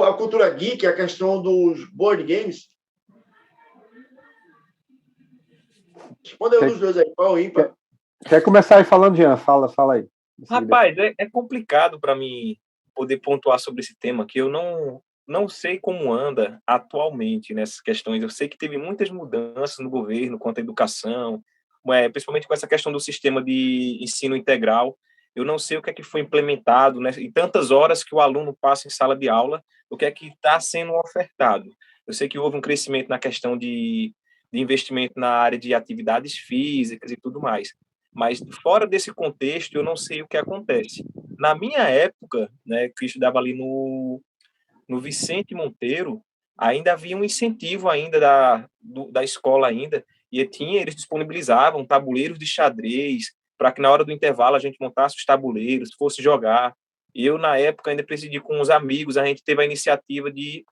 A cultura geek, a questão dos board games. Respondeu um dos dois aí, qual o ímpar?
Quer começar aí falando, Jean? Fala aí.
Rapaz, é complicado para mim poder pontuar sobre esse tema, que eu não sei como anda atualmente nessas questões. Eu sei que teve muitas mudanças no governo quanto à educação, principalmente com essa questão do sistema de ensino integral. Eu não sei o que é que foi implementado, né, em tantas horas que o aluno passa em sala de aula, o que é que está sendo ofertado. Eu sei que houve um crescimento na questão de investimento na área de atividades físicas e tudo mais. Mas fora desse contexto, eu não sei o que acontece. Na minha época, né, que eu estudava ali no Vicente Monteiro, havia um incentivo ainda da escola ainda, e eles disponibilizavam tabuleiros de xadrez para que na hora do intervalo a gente montasse os tabuleiros, fosse jogar. Eu, na época, ainda presidi com uns amigos, a gente teve a iniciativa de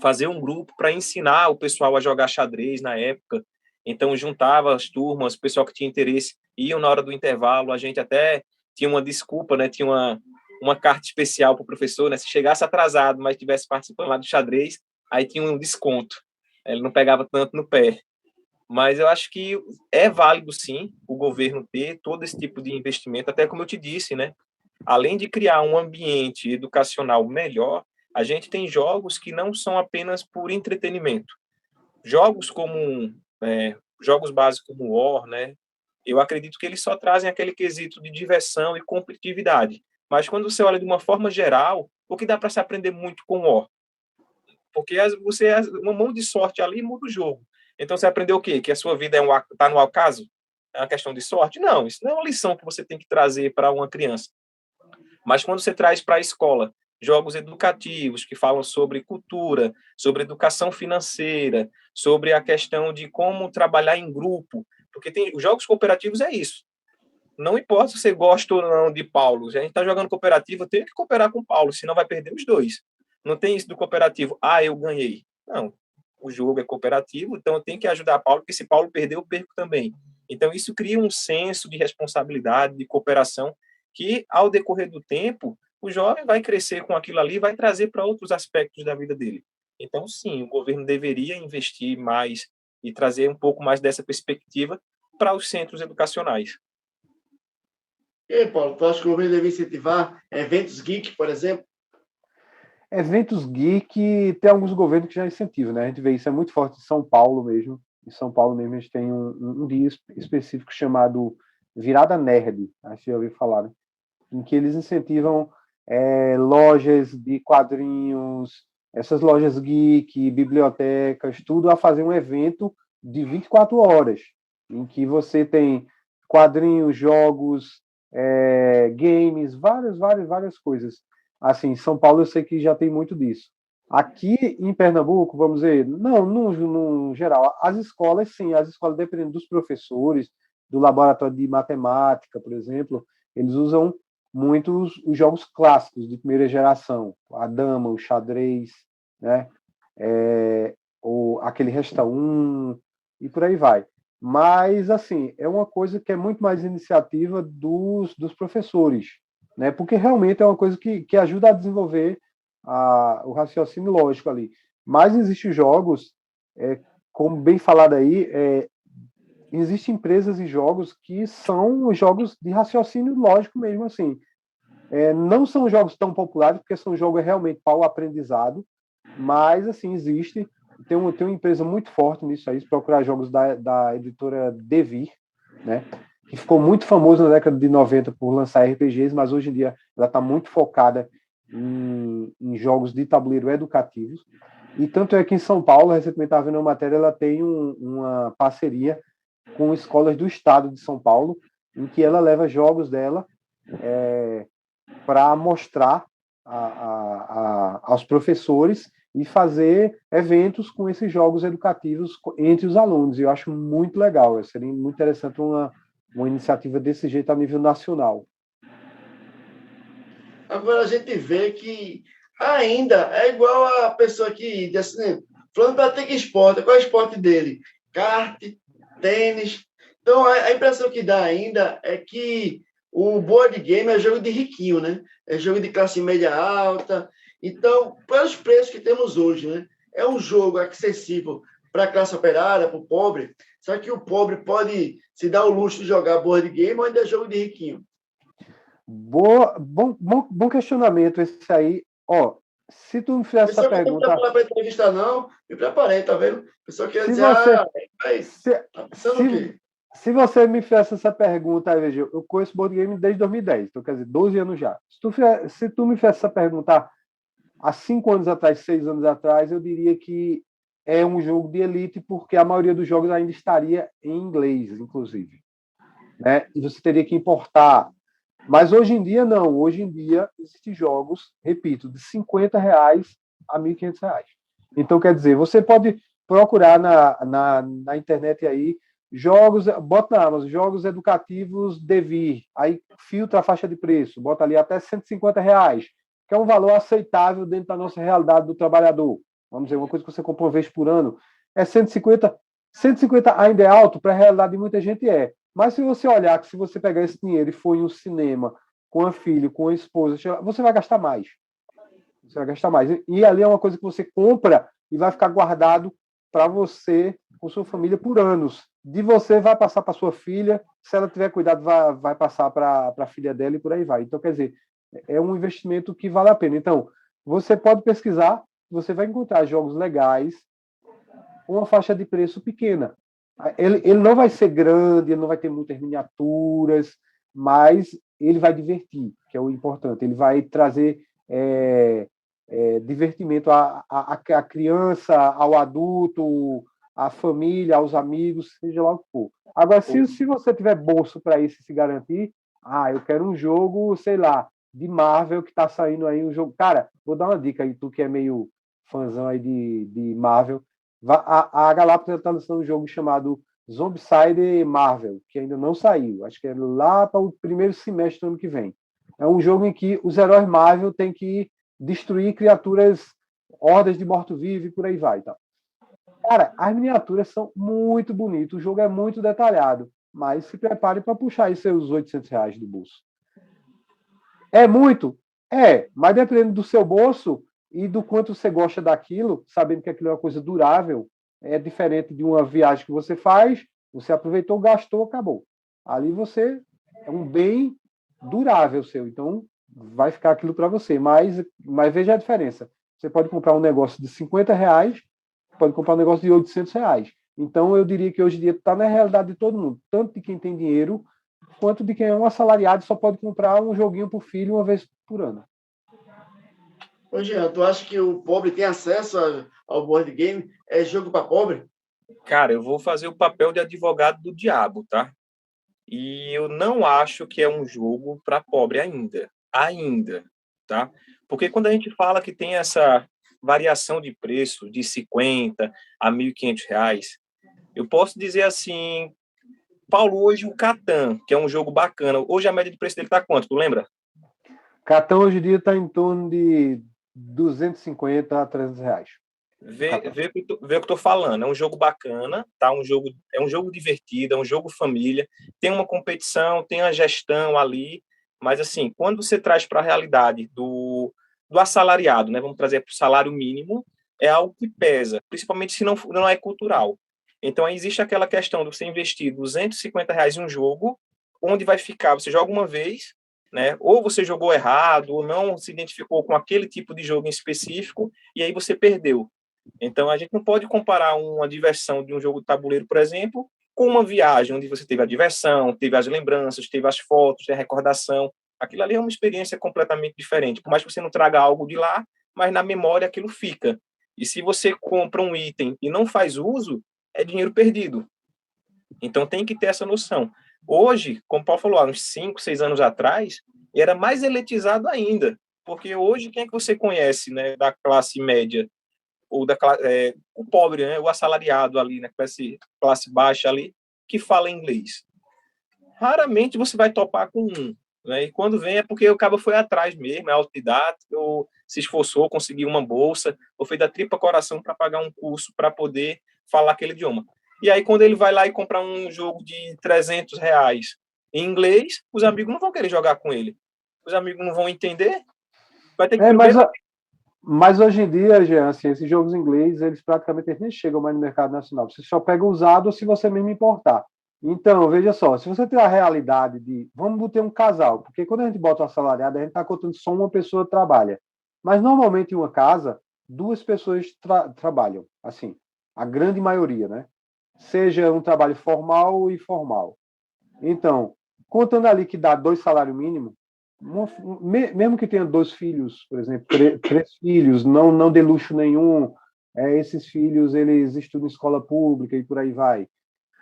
fazer um grupo para ensinar o pessoal a jogar xadrez na época. Então, juntava as turmas, o pessoal que tinha interesse, iam na hora do intervalo, a gente até tinha uma desculpa, né? Tinha uma carta especial para o professor, né? Se chegasse atrasado, mas estivesse participando lá do xadrez, aí tinha um desconto. Ele não pegava tanto no pé. Mas eu acho que é válido, sim, o governo ter todo esse tipo de investimento, até como eu te disse, né? Além de criar um ambiente educacional melhor, a gente tem jogos que não são apenas por entretenimento. Jogos como jogos básicos como War, né? Eu acredito que eles só trazem aquele quesito de diversão e competitividade. Mas quando você olha de uma forma geral, o que dá para se aprender muito com War? Porque você uma mão de sorte ali muda o jogo. Então você aprendeu o quê? Que a sua vida está no acaso? É uma questão de sorte? Não, isso não é uma lição que você tem que trazer para uma criança. Mas quando você traz para a escola jogos educativos que falam sobre cultura, sobre educação financeira, sobre a questão de como trabalhar em grupo, porque tem os jogos cooperativos é isso. Não importa se você gosta ou não de Paulo, se a gente está jogando cooperativo, eu tenho que cooperar com o Paulo, senão vai perder os dois. Não tem isso do cooperativo, eu ganhei. Não, o jogo é cooperativo, então eu tenho que ajudar Paulo, porque se Paulo perder, eu perco também. Então isso cria um senso de responsabilidade, de cooperação, que ao decorrer do tempo, o jovem vai crescer com aquilo ali e vai trazer para outros aspectos da vida dele. Então, sim, o governo deveria investir mais e trazer um pouco mais dessa perspectiva para os centros educacionais.
E aí, Paulo, tu acha que o governo deve incentivar eventos geek, por exemplo?
Eventos geek, tem alguns governos que já incentivam, né? A gente vê isso, é muito forte em São Paulo mesmo. Em São Paulo mesmo, a gente tem um dia específico chamado Virada Nerd, acho que já ouviu falar, né? Em que eles incentivam lojas de quadrinhos, essas lojas geek, bibliotecas, tudo a fazer um evento de 24 horas, em que você tem quadrinhos, jogos, games, várias coisas. Assim, em São Paulo eu sei que já tem muito disso. Aqui em Pernambuco, vamos dizer, não, no geral, as escolas, sim, as escolas, dependendo dos professores, do laboratório de matemática, por exemplo, eles usam muitos os jogos clássicos de primeira geração, a dama, o xadrez, né? Aquele Resta 1 e por aí vai. Mas, assim, é uma coisa que é muito mais iniciativa dos professores, né? Porque realmente é uma coisa que ajuda a desenvolver o raciocínio lógico ali. Mas existem jogos, como bem falado aí, existem empresas e jogos que são jogos de raciocínio lógico mesmo, assim. Não são jogos tão populares, porque são jogos realmente para o aprendizado, mas, assim, existe. Tem uma empresa muito forte nisso aí, se procurar jogos da editora Devir, né? Que ficou muito famosa na década de 90 por lançar RPGs, mas hoje em dia ela está muito focada em jogos de tabuleiro educativos. E tanto é que em São Paulo, recentemente estava vendo uma matéria, ela tem uma parceria com escolas do estado de São Paulo, em que ela leva jogos dela para mostrar aos professores e fazer eventos com esses jogos educativos entre os alunos. E eu acho muito legal, seria muito interessante uma iniciativa desse jeito a nível nacional.
Agora a gente vê que ainda é igual a pessoa que diz assim, falando pratica esporte, qual é o esporte dele? Kart, tênis. Então a impressão que dá ainda é que o board game é jogo de riquinho, né? É jogo de classe média alta. Então, para os preços que temos hoje, né? É um jogo acessível para a classe operária, para o pobre. Só que o pobre pode se dar o luxo de jogar board game ou ainda é jogo de riquinho.
Bom questionamento esse aí. Ó, se tu me fizer essa pergunta...
Não preparei para entrevista, não. Me preparei, tá vendo? A pessoa quer dizer, tá pensando o quê?
Se você me fizesse essa pergunta, veja, eu conheço board game desde 2010, então quer dizer, 12 anos já. Se tu me fizesse essa pergunta há 5 anos atrás, 6 anos atrás, eu diria que é um jogo de elite, porque a maioria dos jogos ainda estaria em inglês, inclusive, né? E você teria que importar. Mas hoje em dia, não. Hoje em dia, existem jogos, repito, de R$50 a R$1.500. Então, quer dizer, você pode procurar na internet aí jogos, bota na Amazon, jogos educativos Devir, aí filtra a faixa de preço, bota ali até R$150, que é um valor aceitável dentro da nossa realidade do trabalhador. Vamos dizer, uma coisa que você compra uma vez por ano, é 150. 150 ainda é alto, para a realidade de muita gente é. Mas se você olhar que se você pegar esse dinheiro e for em um cinema com a filha, com a esposa, você vai gastar mais. Você vai gastar mais. E ali é uma coisa que você compra e vai ficar guardado para você, com sua família, por anos. De você vai passar para sua filha, se ela tiver cuidado, vai passar para a filha dela e por aí vai. Então, quer dizer, é um investimento que vale a pena. Então, você pode pesquisar, você vai encontrar jogos legais com uma faixa de preço pequena. Ele não vai ser grande, ele não vai ter muitas miniaturas, mas ele vai divertir, que é o importante. Ele vai trazer divertimento à criança, ao adulto, à família, aos amigos, seja lá o que for. Agora, se você tiver bolso para isso e se garantir, eu quero um jogo, sei lá, de Marvel que está saindo aí, um jogo... Cara, vou dar uma dica aí, tu que é meio fãzão aí de Marvel. A Galápagos está lançando um jogo chamado Zombicide Marvel, que ainda não saiu. Acho que é lá para o primeiro semestre do ano que vem. É um jogo em que os heróis Marvel têm que destruir criaturas, hordas de morto-vivo e por aí vai. Tá? Cara, as miniaturas são muito bonitas, o jogo é muito detalhado, mas se prepare para puxar aí seus R$800 do bolso. É muito? Mas dependendo do seu bolso e do quanto você gosta daquilo, sabendo que aquilo é uma coisa durável, é diferente de uma viagem que você faz, você aproveitou, gastou, acabou. Ali você é um bem durável seu, então vai ficar aquilo para você. Mas veja a diferença. Você pode comprar um negócio de R$50, pode comprar um negócio de R$800. Então, eu diria que hoje em dia está na realidade de todo mundo, tanto de quem tem dinheiro, quanto de quem é um assalariado e só pode comprar um joguinho por filho uma vez por ano.
Ô, Jean, tu acha que o pobre tem acesso ao board game? É jogo para pobre?
Cara, eu vou fazer o papel de advogado do diabo, tá? E eu não acho que é um jogo para pobre ainda. Ainda, tá? Porque quando a gente fala que tem essa variação de preço de 50 a R$ 1.500, eu posso dizer assim, Paulo, hoje o Catan, que é um jogo bacana, hoje a média de preço dele tá quanto, tu lembra?
Catão hoje em dia está em torno de 250 a R$ 300.
Vê o que eu tô falando. É um jogo bacana, tá? É um jogo divertido, é um jogo família. Tem uma competição, tem uma gestão ali, mas assim, quando você traz para a realidade do assalariado, né? Vamos trazer para o salário mínimo, é algo que pesa, principalmente se não é cultural. Então, aí existe aquela questão de você investir R$ 250 em um jogo, onde vai ficar, você joga uma vez, né? Ou você jogou errado, ou não se identificou com aquele tipo de jogo em específico, e aí você perdeu. Então, a gente não pode comparar uma diversão de um jogo de tabuleiro, por exemplo, com uma viagem onde você teve a diversão, teve as lembranças, teve as fotos, a recordação. Aquilo ali é uma experiência completamente diferente. Por mais que você não traga algo de lá, mas na memória aquilo fica. E se você compra um item e não faz uso, é dinheiro perdido. Então, tem que ter essa noção. Hoje, como o Paulo falou, há uns 5, 6 anos atrás, era mais elitizado ainda. Porque hoje, quem é que você conhece, né, da classe média ou o pobre, né, o assalariado ali, né, classe baixa ali, que fala inglês? Raramente você vai topar com um, né? E quando vem é porque o cara foi atrás mesmo, é autodidata, ou se esforçou, conseguiu uma bolsa, ou fez da tripa coração para pagar um curso para poder falar aquele idioma. E aí, quando ele vai lá e compra um jogo de R$ 300 em inglês, os amigos não vão querer jogar com ele. Os amigos não vão entender. Vai ter que
É,
primeiro.
mas hoje em dia, Jean, assim, esses jogos em inglês, eles praticamente nem chegam mais no mercado nacional. Você só pega usado se você mesmo importar. Então, veja só, se você tem a realidade de, vamos ter um casal, porque quando a gente bota uma assalariado, a gente está contando só uma pessoa trabalha. Mas normalmente em uma casa, duas pessoas trabalham, assim, a grande maioria, né? Seja um trabalho formal e informal. Então, contando ali que dá 2 salários mínimos, mesmo que tenha 2 filhos, por exemplo, 3 filhos, não de luxo nenhum, esses filhos eles estudam em escola pública e por aí vai.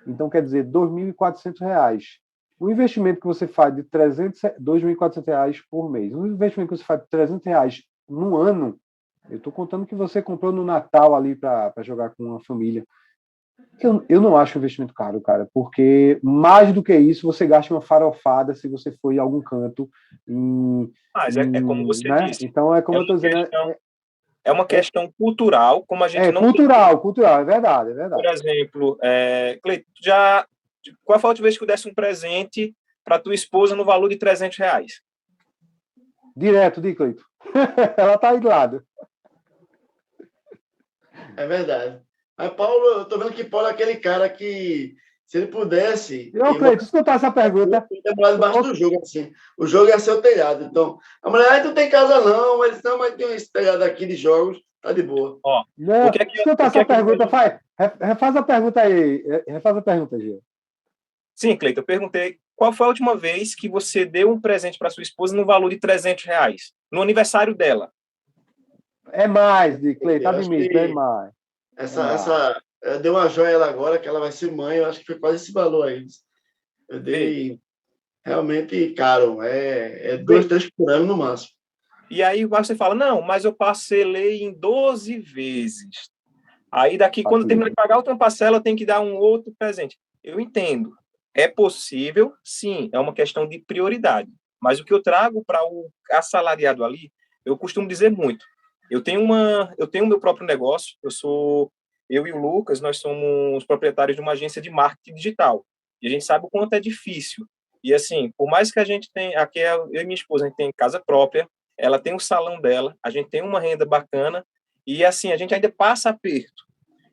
Então, quer dizer, R$ 2.400. O investimento que você faz de R$ 2.400 por mês, o investimento que você faz de R$ 300 no ano, eu estou contando que você comprou no Natal ali para jogar com uma família. Eu não acho um investimento caro, cara, porque mais do que isso, você gasta uma farofada se você for em algum canto.
Mas é como você
Né?
disse,
Então, é
é
como eu
uma
estou dizendo,
questão, é uma questão cultural, como a gente não tem.
cultural, é verdade, é
Por
verdade.
exemplo, Cleiton, qual foi a última vez que eu desse um presente para tua esposa no valor de R$ 300?
Direto, de Cleito. Ela tá aí do lado.
É verdade. Mas Paulo, eu tô vendo que Paulo é aquele cara que, se ele pudesse,
E, ô, Cleito, escutar essa pergunta.
ele ia morar debaixo do jogo, assim. O jogo ia ser o telhado. Então, a mulher, tu tem casa não, mas não, mas tem esse telhado aqui de jogos, tá de boa.
Ó,
Não,
o que é que,
escutar
o que
essa
é que
pergunta, refaz a pergunta aí. Refaz a pergunta, Gil.
Sim, Cleiton, eu perguntei qual foi a última vez que você deu um presente para sua esposa no valor de R$ 300, no aniversário dela?
É mais, de Cleito,
Eu acho
admito, é
que
mais. É mais.
eu dei uma joia ela agora, que ela vai ser mãe, eu acho que foi quase esse valor aí. Eu
Vê,
dei realmente caro, é dois,
vê.
três por ano no máximo.
E aí você fala, não, mas eu parcelei em 12 vezes. Aí daqui, quando terminar de pagar a última parcela, eu tenho que dar um outro presente. Eu entendo. É possível, sim, é uma questão de prioridade. Mas o que eu trago para o assalariado ali, eu costumo dizer muito. Eu tenho o meu próprio negócio, eu e o Lucas, nós somos proprietários de uma agência de marketing digital. E a gente sabe o quanto é difícil. E assim, por mais que a gente tenha, aqui eu e minha esposa, a gente tem casa própria, ela tem o salão dela, a gente tem uma renda bacana, e assim, a gente ainda passa aperto.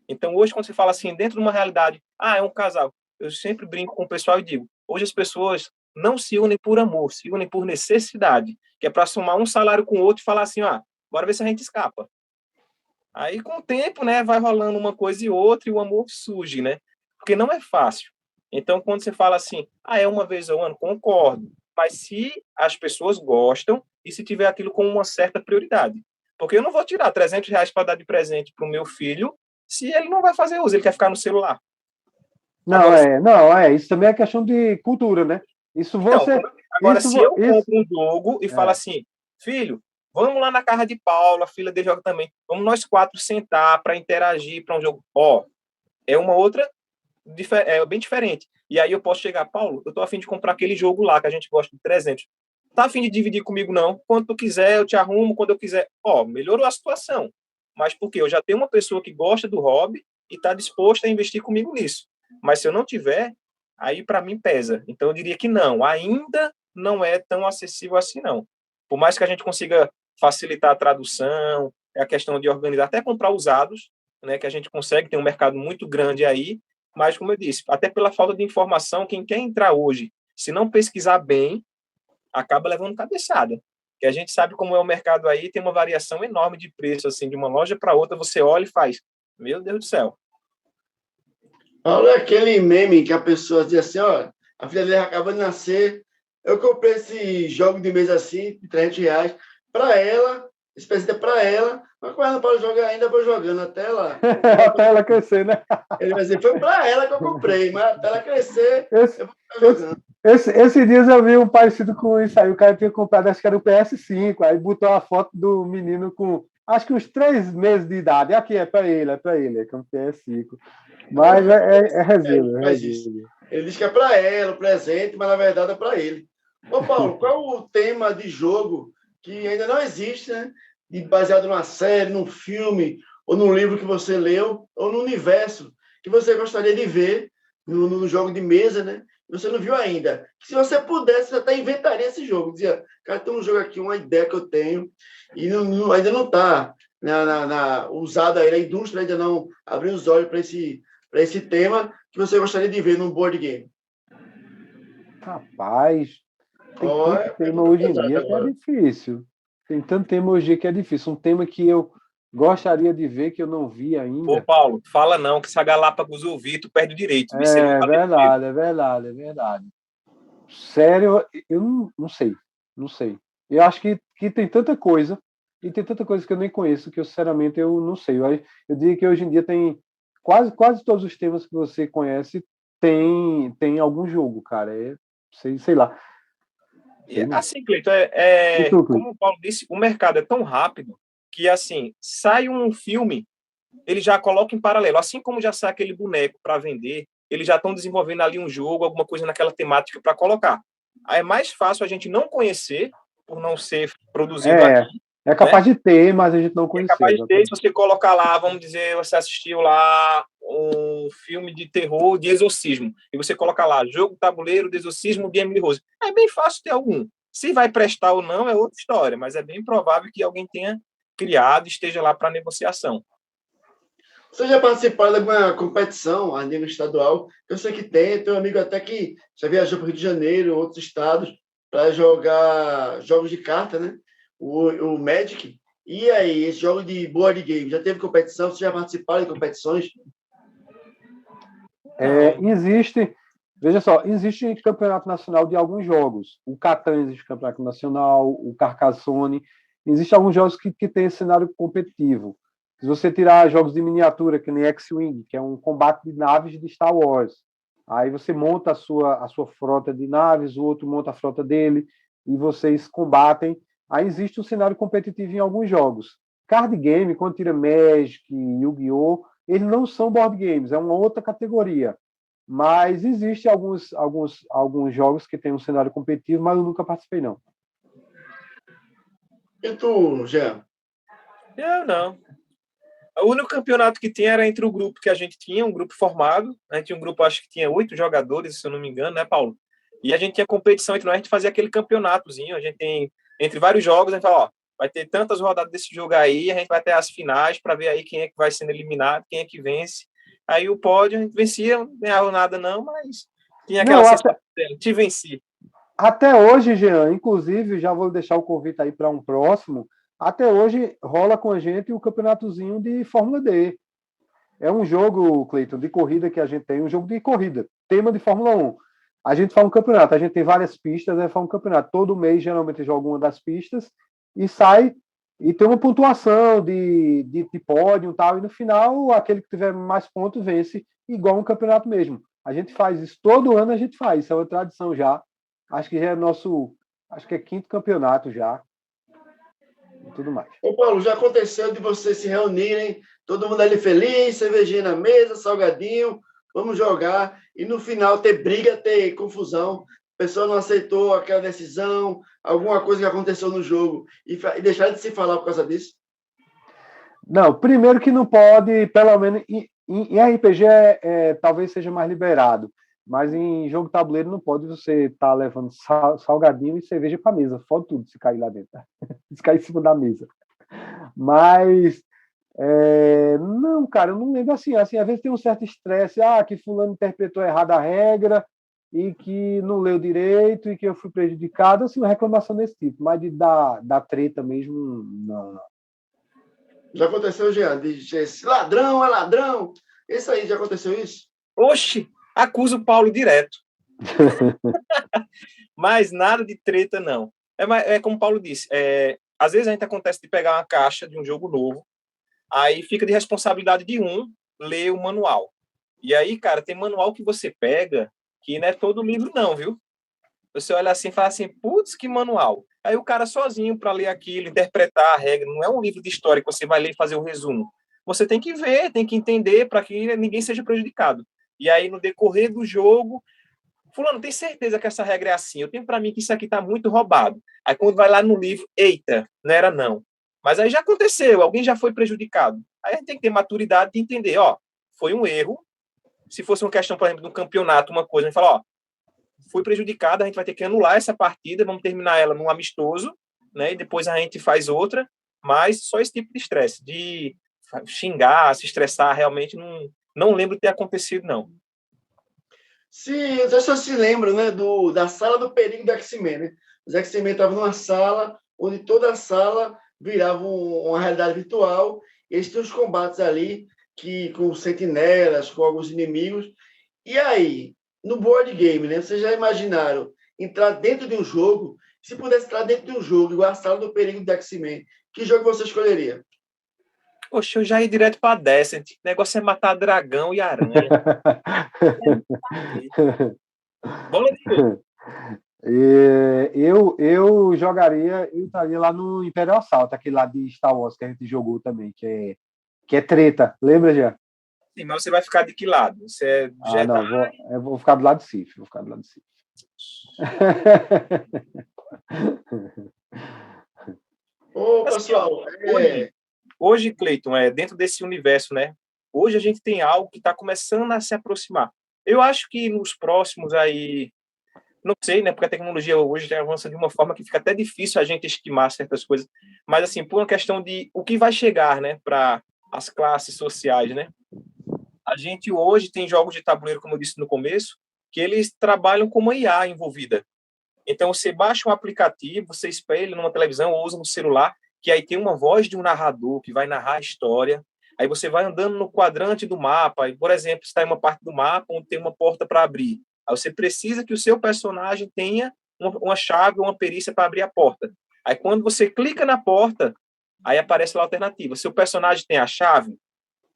Então, hoje, quando você fala assim, dentro de uma realidade, é um casal, eu sempre brinco com o pessoal e digo, hoje as pessoas não se unem por amor, se unem por necessidade, que é para somar um salário com o outro e falar assim, bora ver se a gente escapa. Aí, com o tempo, né, vai rolando uma coisa e outra e o amor surge, né? Porque não é fácil. Então, quando você fala assim, é uma vez ao ano, concordo. Mas se as pessoas gostam e se tiver aquilo com uma certa prioridade. Porque eu não vou tirar R$ 300 para dar de presente para o meu filho se ele não vai fazer uso, ele quer ficar no celular.
Não,
Agora,
isso também é questão de cultura, né? Isso
então,
você,
agora se eu
isso,
compro um jogo e falo
é,
assim, filho, vamos lá na casa de Paulo, a filha dele joga também, vamos nós quatro sentar para interagir para um jogo. É uma outra, é bem diferente. E aí eu posso chegar, Paulo, eu tô a fim de comprar aquele jogo lá que a gente gosta de 300. Tá a fim de dividir comigo não? Quando tu quiser, eu te arrumo, quando eu quiser. Melhorou a situação. Mas porque eu já tenho uma pessoa que gosta do hobby e está disposta a investir comigo nisso. Mas se eu não tiver, aí para mim pesa. Então eu diria que não, ainda não é tão acessível assim não. Por mais que a gente consiga facilitar a tradução, é a questão de organizar, até comprar usados, né, que a gente consegue, tem um mercado muito grande aí, mas como eu disse, até pela falta de informação, quem quer entrar hoje, se não pesquisar bem, acaba levando cabeçada. Que a gente sabe como é o mercado aí, tem uma variação enorme de preço, assim, de uma loja para outra, você olha e faz, meu Deus do céu.
Olha aquele meme que a pessoa diz assim, ó, a filha dele acaba de nascer, eu comprei esse jogo de mesa assim, de R$ 300, para ela, espécie para ela, mas como ela não pode jogar ainda, eu vou jogando até ela.
até ela crescer, né?
Ele vai dizer, foi para ela que eu comprei, mas até ela crescer,
Esse,
eu vou ficar
esse,
jogando.
esses dias eu vi um parecido com isso aí. O cara tinha comprado, acho que era o PS5, aí botou a foto do menino com, acho que uns 3 meses de idade. Aqui, é para ele, é que é um PS5. Mas é resíduo, é
Faz isso.
resíduo.
Ele diz que é para ela, o presente, mas na verdade é para ele. Ô, Paulo, qual o tema de jogo que ainda não existe, né? E baseado numa série, num filme, ou num livro que você leu, ou no universo que você gostaria de ver no jogo de mesa, né? Você não viu ainda. Se você pudesse, você até inventaria esse jogo. Dizia, cara, tem um jogo aqui, uma ideia que eu tenho, e ainda não está usado aí, a indústria ainda não abriu os olhos para esse tema que você gostaria de ver num board game.
Rapaz, tem tanto tema hoje em dia que é difícil. Tem tanto tema hoje em dia que é difícil. Um tema que eu gostaria de ver, que eu não vi
Ô,
ainda.
Paulo, fala não, que se a Galápagos ouvir, tu perde o direito. Se ele não
É
tá
verdade, é verdade, é verdade. Sério, eu não sei. Não sei. Eu acho que tem tanta coisa, e tem tanta coisa que eu nem conheço, que eu, sinceramente, eu não sei. Eu diria que hoje em dia tem quase todos os temas que você conhece tem algum jogo, cara. Sei lá. Sei não.
Assim, Cleiton,
E tu, Cleiton?
como o Paulo disse, o mercado é tão rápido que, assim, sai um filme, ele já coloca em paralelo. Assim como já sai aquele boneco para vender, eles já estão desenvolvendo ali um jogo, alguma coisa naquela temática para colocar. Aí é mais fácil a gente não conhecer, por não ser produzido aqui,
É
né?
capaz de ter, mas a gente não
É
conhecer.
capaz de ter, se
Exatamente.
você colocar lá, vamos dizer, você assistiu lá um filme de terror de exorcismo, e você coloca lá, jogo tabuleiro de exorcismo de Emily Rose. É bem fácil ter algum. Se vai prestar ou não é outra história, mas é bem provável que alguém tenha criado e esteja lá para negociação.
Você já participou de alguma competição a nível estadual? Eu sei que tem um amigo até que já viajou para o Rio de Janeiro, outros estados, para jogar jogos de carta, né? O Magic. E aí, esse jogo de board game, já teve competição? Você já participou de competições?
Existe, veja só, existe campeonato nacional de alguns jogos. O Catan existe campeonato nacional, o Carcassonne. Existem alguns jogos que têm esse cenário competitivo. Se você tirar jogos de miniatura, que nem X-Wing, que é um combate de naves de Star Wars, aí você monta a sua frota de naves, o outro monta a frota dele, e vocês combatem. Aí existe um cenário competitivo em alguns jogos. Card game, quando tira Magic, Yu-Gi-Oh!, eles não são board games, é uma outra categoria. Mas existe alguns jogos que têm um cenário competitivo, mas eu nunca participei, não.
E tu, Jean?
Eu não. O único campeonato que tinha era entre o grupo que a gente tinha, um grupo formado. A gente tinha um grupo, acho que tinha 8 jogadores, se eu não me engano, né, Paulo? E a gente tinha competição entre nós, a gente fazia aquele campeonatozinho. A gente tem, entre vários jogos, a gente fala, vai ter tantas rodadas desse jogo aí, a gente vai ter as finais para ver aí quem é que vai sendo eliminado, quem é que vence. Aí o pódio, a gente vencia, não ganhava nada não, mas tinha aquela
Não,
sensação de te venci.
até hoje, Jean, inclusive, já vou deixar o convite aí para um próximo. até hoje rola com a gente o campeonatozinho de Fórmula D. É um jogo, Cleiton, de corrida que a gente tem, um jogo de corrida, tema de Fórmula 1. A gente faz um campeonato, a gente tem várias pistas, faz um campeonato. Todo mês, geralmente, joga uma das pistas e sai, e tem uma pontuação de pódio e tal, e no final, aquele que tiver mais pontos vence, igual um campeonato mesmo. A gente faz isso, todo ano a gente faz, isso é uma tradição já. Acho que já é acho que é 5º campeonato já, e tudo mais.
Ô, Paulo, já aconteceu de vocês se reunirem, todo mundo ali feliz, cervejinha na mesa, salgadinho, vamos jogar, e no final ter briga, ter confusão, a pessoa não aceitou aquela decisão, alguma coisa que aconteceu no jogo, e deixar de se falar por causa disso?
Não, primeiro que não pode, pelo menos em RPG talvez seja mais liberado, mas em jogo tabuleiro não pode você estar levando salgadinho e cerveja para a mesa, fode tudo se cair lá dentro, se cair em cima da mesa. Mas não, cara, eu não lembro assim, às vezes tem um certo estresse, que fulano interpretou errado a regra e que não leu direito e que eu fui prejudicado, assim, uma reclamação desse tipo, mas de dar treta mesmo, não.
Já aconteceu, Jean, de esse ladrão é ladrão, isso aí, já aconteceu isso?
Oxe, acusa o Paulo direto. Mas nada de treta, não. É como o Paulo disse, às vezes a gente acontece de pegar uma caixa de um jogo novo, aí fica de responsabilidade de um ler o manual. E aí, cara, tem manual que você pega que não é todo livro não, viu? Você olha assim e fala assim, putz, que manual. Aí o cara sozinho para ler aquilo, interpretar a regra, não é um livro de história que você vai ler e fazer o resumo. Você tem que ver, tem que entender para que ninguém seja prejudicado. E aí, no decorrer do jogo, fulano, tem certeza que essa regra é assim? Eu tenho para mim que isso aqui está muito roubado. Aí quando vai lá no livro, eita, não era não. Mas aí já aconteceu, alguém já foi prejudicado. Aí a gente tem que ter maturidade de entender, foi um erro. Se fosse uma questão, por exemplo, de um campeonato, uma coisa, a gente fala, fui prejudicado, a gente vai ter que anular essa partida, vamos terminar ela num amistoso, né? E depois a gente faz outra, mas só esse tipo de estresse, de xingar, se estressar, realmente não lembro de ter acontecido, não.
Sim, eu só se lembra, né, da sala do perigo do X-Men, né? Os X-Men estavam numa sala onde toda a sala virava uma realidade virtual, e eles tinham os combates ali com sentinelas, com alguns inimigos. E aí, no board game, né, vocês já imaginaram entrar dentro de um jogo? Se pudesse entrar dentro de um jogo, igual a sala do perigo do X-Men, que jogo você escolheria?
Poxa, eu já ia direto para Descent. O negócio é matar dragão e aranha. Bola de fogo. Eu jogaria, eu estaria lá no Imperial Assault, aquele lá de Star Wars que a gente jogou também, que é treta. Lembra, já?
Sim, mas você vai ficar de que lado? Você é Jedi?
Não, eu vou ficar do lado de Sith. Vou ficar do lado de Sith.
Ô, pessoal,
hoje, Cleiton, dentro desse universo, né? Hoje a gente tem algo que está começando a se aproximar. Eu acho que nos próximos aí, não sei, né? Porque a tecnologia hoje avança de uma forma que fica até difícil a gente estimar certas coisas. Mas assim, por uma questão de o que vai chegar, né? Para as classes sociais, né? A gente hoje tem jogos de tabuleiro, como eu disse no começo, que eles trabalham com uma IA envolvida. Então, você baixa um aplicativo, você espelha numa televisão ou usa no celular, que aí tem uma voz de um narrador que vai narrar a história. Aí você vai andando no quadrante do mapa, e, por exemplo, está em uma parte do mapa onde tem uma porta para abrir. Aí você precisa que o seu personagem tenha uma chave ou uma perícia para abrir a porta. Aí quando você clica na porta, aí aparece lá a alternativa. Seu personagem tem a chave?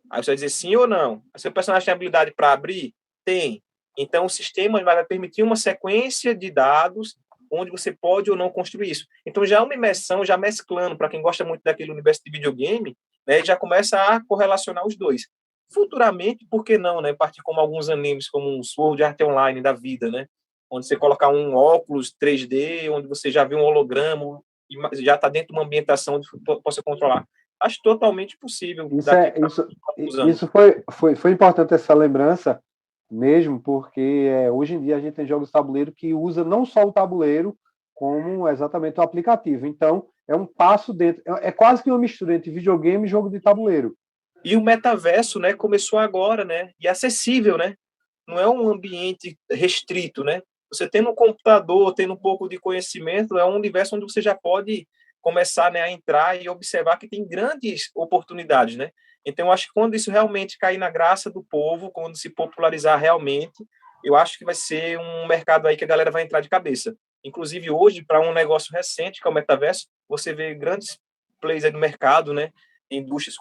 Aí você vai dizer sim ou não. Seu personagem tem habilidade para abrir? Tem. Então, o sistema vai permitir uma sequência de dados onde você pode ou não construir isso. Então, já é uma imersão, já mesclando, para quem gosta muito daquele universo de videogame, né, já começa a correlacionar os dois. Futuramente, por que não, né? Partir como alguns animes, como um Sword Art Online da vida, né? Onde você colocar um óculos 3D, onde você já vê um holograma, e já está dentro de uma ambientação onde possa controlar. Acho totalmente possível.
Isso foi importante essa lembrança, mesmo porque hoje em dia a gente tem jogos de tabuleiro que usa não só o tabuleiro, como exatamente o aplicativo. Então, é um passo dentro. É quase que uma mistura entre videogame e jogo de tabuleiro.
E o metaverso, né, começou agora, né? E acessível, né? Não é um ambiente restrito, né? Você tendo um computador, tendo um pouco de conhecimento, é um universo onde você já pode começar, né, a entrar e observar que tem grandes oportunidades, né? Então, eu acho que quando isso realmente cair na graça do povo, quando se popularizar realmente, eu acho que vai ser um mercado aí que a galera vai entrar de cabeça. Inclusive, hoje, para um negócio recente, que é o metaverso, você vê grandes players aí do mercado, né? Indústria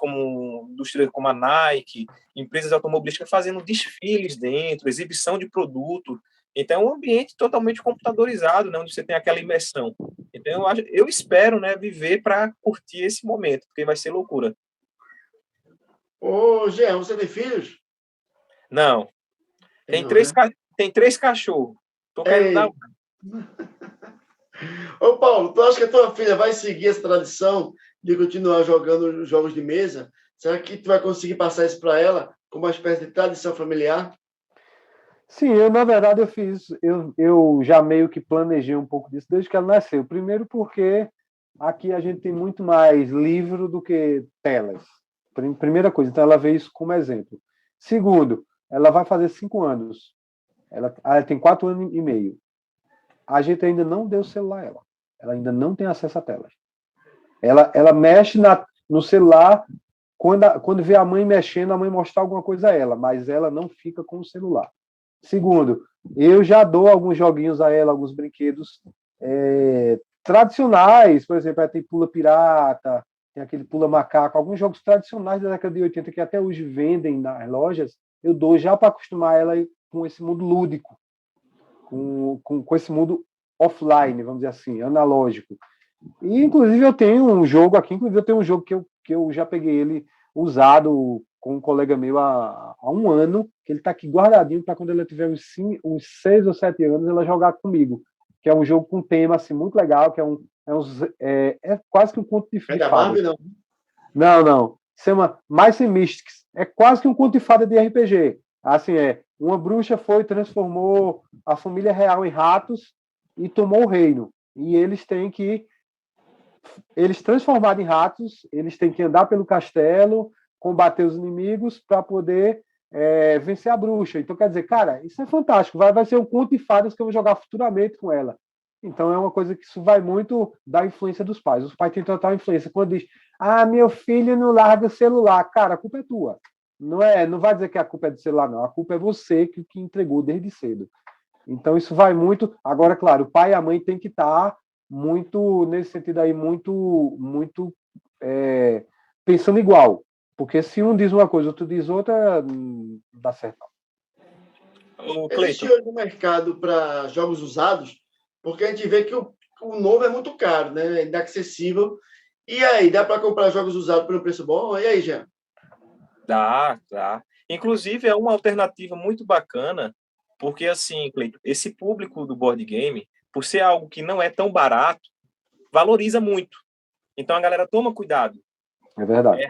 como a Nike, empresas automobilísticas fazendo desfiles dentro, exibição de produto. Então, é um ambiente totalmente computadorizado, né? Onde você tem aquela imersão. Então, eu espero, né, viver para curtir esse momento, porque vai ser loucura.
Ô, Jean, você tem filhos?
Não,
Tem não, né?
tem 3 cachorros. Tô querendo dar.
Ei. Ô, Paulo, tu acha que a tua filha vai seguir essa tradição de continuar jogando jogos de mesa? Será que tu vai conseguir passar isso para ela como uma espécie de tradição familiar?
Sim, na verdade, eu já meio que planejei um pouco disso desde que ela nasceu. Primeiro porque aqui a gente tem muito mais livro do que telas. Primeira coisa, então ela vê isso como exemplo. Segundo, ela vai fazer 5 anos. Ela tem 4 anos e meio. A gente ainda não deu celular a ela. Ela ainda não tem acesso a telas. Ela mexe no celular quando vê a mãe mexendo, a mãe mostrar alguma coisa a ela, mas ela não fica com o celular. Segundo, eu já dou alguns joguinhos a ela, alguns brinquedos tradicionais, por exemplo, tem pula pirata, tem aquele pula macaco, alguns jogos tradicionais da década de 80 que até hoje vendem nas lojas, eu dou já para acostumar ela com esse mundo lúdico, com esse mundo offline, vamos dizer assim, analógico. E, inclusive, eu tenho um jogo aqui, que eu já peguei ele usado com um colega meu há um ano, que ele está aqui guardadinho para quando ela tiver uns 6 ou 7 anos, ela jogar comigo. Que é um jogo com tema assim, muito legal, que é quase que um conto de
É da
fadas.
Barbie, não?
Não. Se chama Mice and Mystics. É quase que um conto de fada de RPG. Assim, uma bruxa transformou a família real em ratos e tomou o reino. E eles transformados em ratos, eles têm que andar pelo castelo, combater os inimigos para poder vencer a bruxa. Então, quer dizer, cara, isso é fantástico. Vai ser um conto de fadas que eu vou jogar futuramente com ela. Então, é uma coisa que isso vai muito da influência dos pais. Os pais têm total influência. Quando diz, meu filho não larga o celular. Cara, a culpa é tua. Não vai dizer que a culpa é do celular, não. A culpa é você que entregou desde cedo. Então, isso vai muito... Agora, claro, o pai e a mãe têm que estar muito, nesse sentido aí, muito pensando igual. Porque se um diz uma coisa, outro diz outra, não dá certo.
O
Existe
Cleiton,
hoje no mercado para jogos usados, porque a gente vê que o novo é muito caro, né? É inacessível. E aí, dá para comprar jogos usados por um preço bom? E aí, Jean?
dá. Inclusive, é uma alternativa muito bacana, porque, assim, Cleiton, esse público do board game, por ser algo que não é tão barato, valoriza muito. Então, a galera toma cuidado.
É verdade.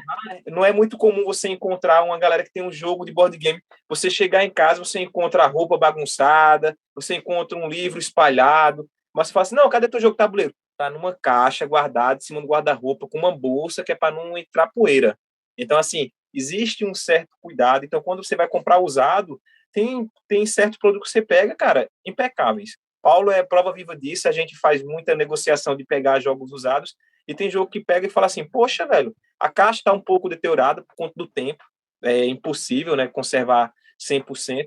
Não é muito comum você encontrar uma galera que tem um jogo de board game. Você chegar em casa, você encontra a roupa bagunçada, você encontra um livro espalhado, mas você fala assim, não, cadê teu jogo de tabuleiro? Tá numa caixa guardado em cima do guarda-roupa com uma bolsa que é para não entrar poeira. Então, assim, existe um certo cuidado. Então, quando você vai comprar usado, tem certo produto que você pega, cara, impecáveis. Paulo é prova viva disso, a gente faz muita negociação de pegar jogos usados, e tem jogo que pega e fala assim, poxa, velho, a caixa está um pouco deteriorada por conta do tempo, é impossível, né, conservar 100%,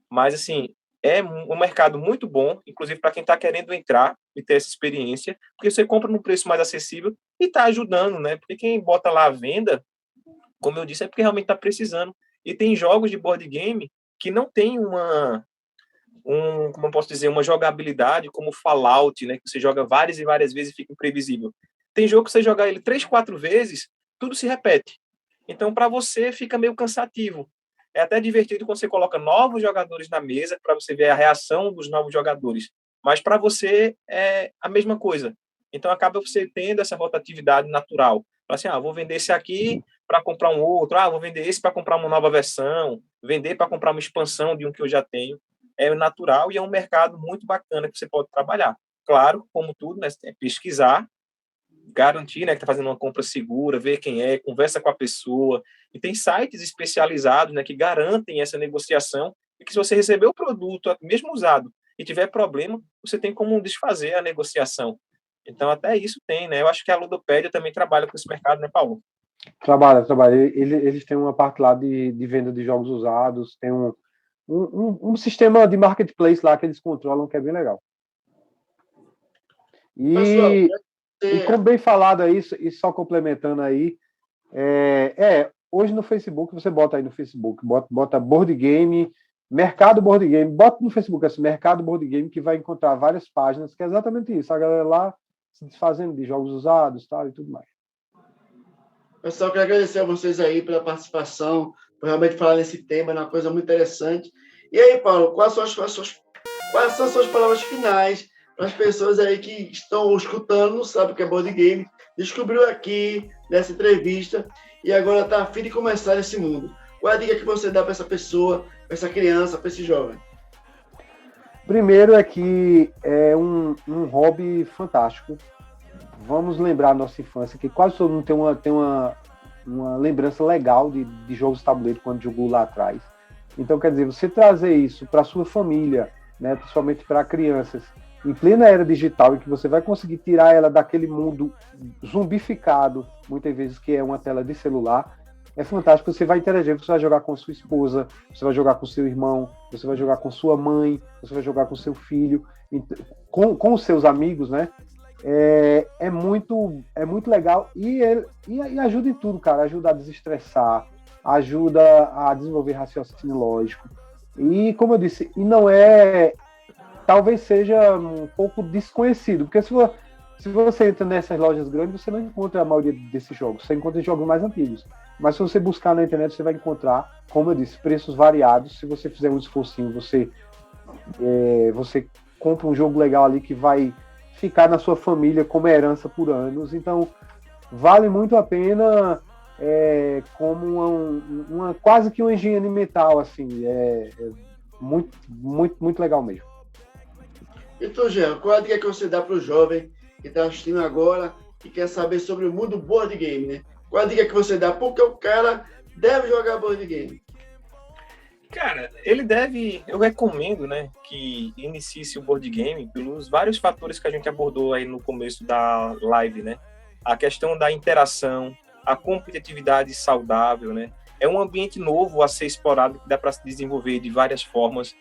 mas, assim, é um mercado muito bom, inclusive para quem está querendo entrar e ter essa experiência, porque você compra num preço mais acessível e está ajudando, né, porque quem bota lá a venda, como eu disse, é porque realmente está precisando. E tem jogos de board game que não tem como eu posso dizer, uma jogabilidade como Fallout, né, que você joga várias e várias vezes e fica imprevisível. Tem jogo que você jogar ele 3, 4 vezes, tudo se repete. Então, para você, fica meio cansativo. É até divertido quando você coloca novos jogadores na mesa para você ver a reação dos novos jogadores. Mas para você é a mesma coisa. Então, acaba você tendo essa rotatividade natural. Fala assim, vou vender esse aqui para comprar um outro. Vou vender esse para comprar uma nova versão. Vender para comprar uma expansão de um que eu já tenho. É natural e é um mercado muito bacana que você pode trabalhar. Claro, como tudo, né, é pesquisar, garantir, né, que está fazendo uma compra segura, ver quem é, conversa com a pessoa. E tem sites especializados, né, que garantem essa negociação e que se você receber o produto, mesmo usado, e tiver problema, você tem como desfazer a negociação. Então, até isso tem, né? Eu acho que a Ludopédia também trabalha com esse mercado, né, Paulo?
Trabalha. Eles têm uma parte lá de venda de jogos usados, tem um sistema de marketplace lá que eles controlam, que é bem legal.
Pessoal,
E como bem falado aí, e só complementando aí, hoje no Facebook, você bota aí no Facebook, bota board game, mercado board game, bota no Facebook assim, mercado board game, que vai encontrar várias páginas, que é exatamente isso, a galera lá se desfazendo de jogos usados, tal, e tudo mais.
pessoal, quero agradecer a vocês aí pela participação, por realmente falar nesse tema, é uma coisa muito interessante. E aí, Paulo, quais são as suas palavras finais para as pessoas aí que estão escutando, não sabem o que é board game, descobriu aqui nessa entrevista e agora está a fim de começar esse mundo? Qual é a dica que você dá para essa pessoa, para essa criança, para esse jovem?
Primeiro é que é um hobby fantástico. Vamos lembrar a nossa infância, que quase todo mundo tem uma lembrança legal de jogos de tabuleiro quando jogou lá atrás. Então, quer dizer, você trazer isso para a sua família, né, principalmente para crianças, em plena era digital, em que você vai conseguir tirar ela daquele mundo zumbificado, muitas vezes, que é uma tela de celular, é fantástico. Você vai interagir, você vai jogar com sua esposa, você vai jogar com seu irmão, você vai jogar com sua mãe, você vai jogar com seu filho, com os seus amigos, né? É muito legal e ajuda em tudo, cara. Ajuda a desestressar, ajuda a desenvolver raciocínio lógico. E, como eu disse, talvez seja um pouco desconhecido, porque se você entra nessas lojas grandes, você não encontra a maioria desses jogos, você encontra jogos mais antigos. Mas se você buscar na internet, você vai encontrar, como eu disse, preços variados. Se você fizer um esforcinho, você compra um jogo legal ali que vai ficar na sua família como herança por anos. Então, vale muito a pena, como quase que uma higiene mental, assim. Muito, muito, muito legal mesmo.
Então, Jean, qual a dica que você dá para o jovem que está assistindo agora e quer saber sobre o mundo board game, né? Qual a dica que você dá? Porque o cara deve jogar board game.
Cara, eu recomendo, né, que inicie o board game pelos vários fatores que a gente abordou aí no começo da live, né? A questão da interação, a competitividade saudável, né? É um ambiente novo a ser explorado, que dá para se desenvolver de várias formas.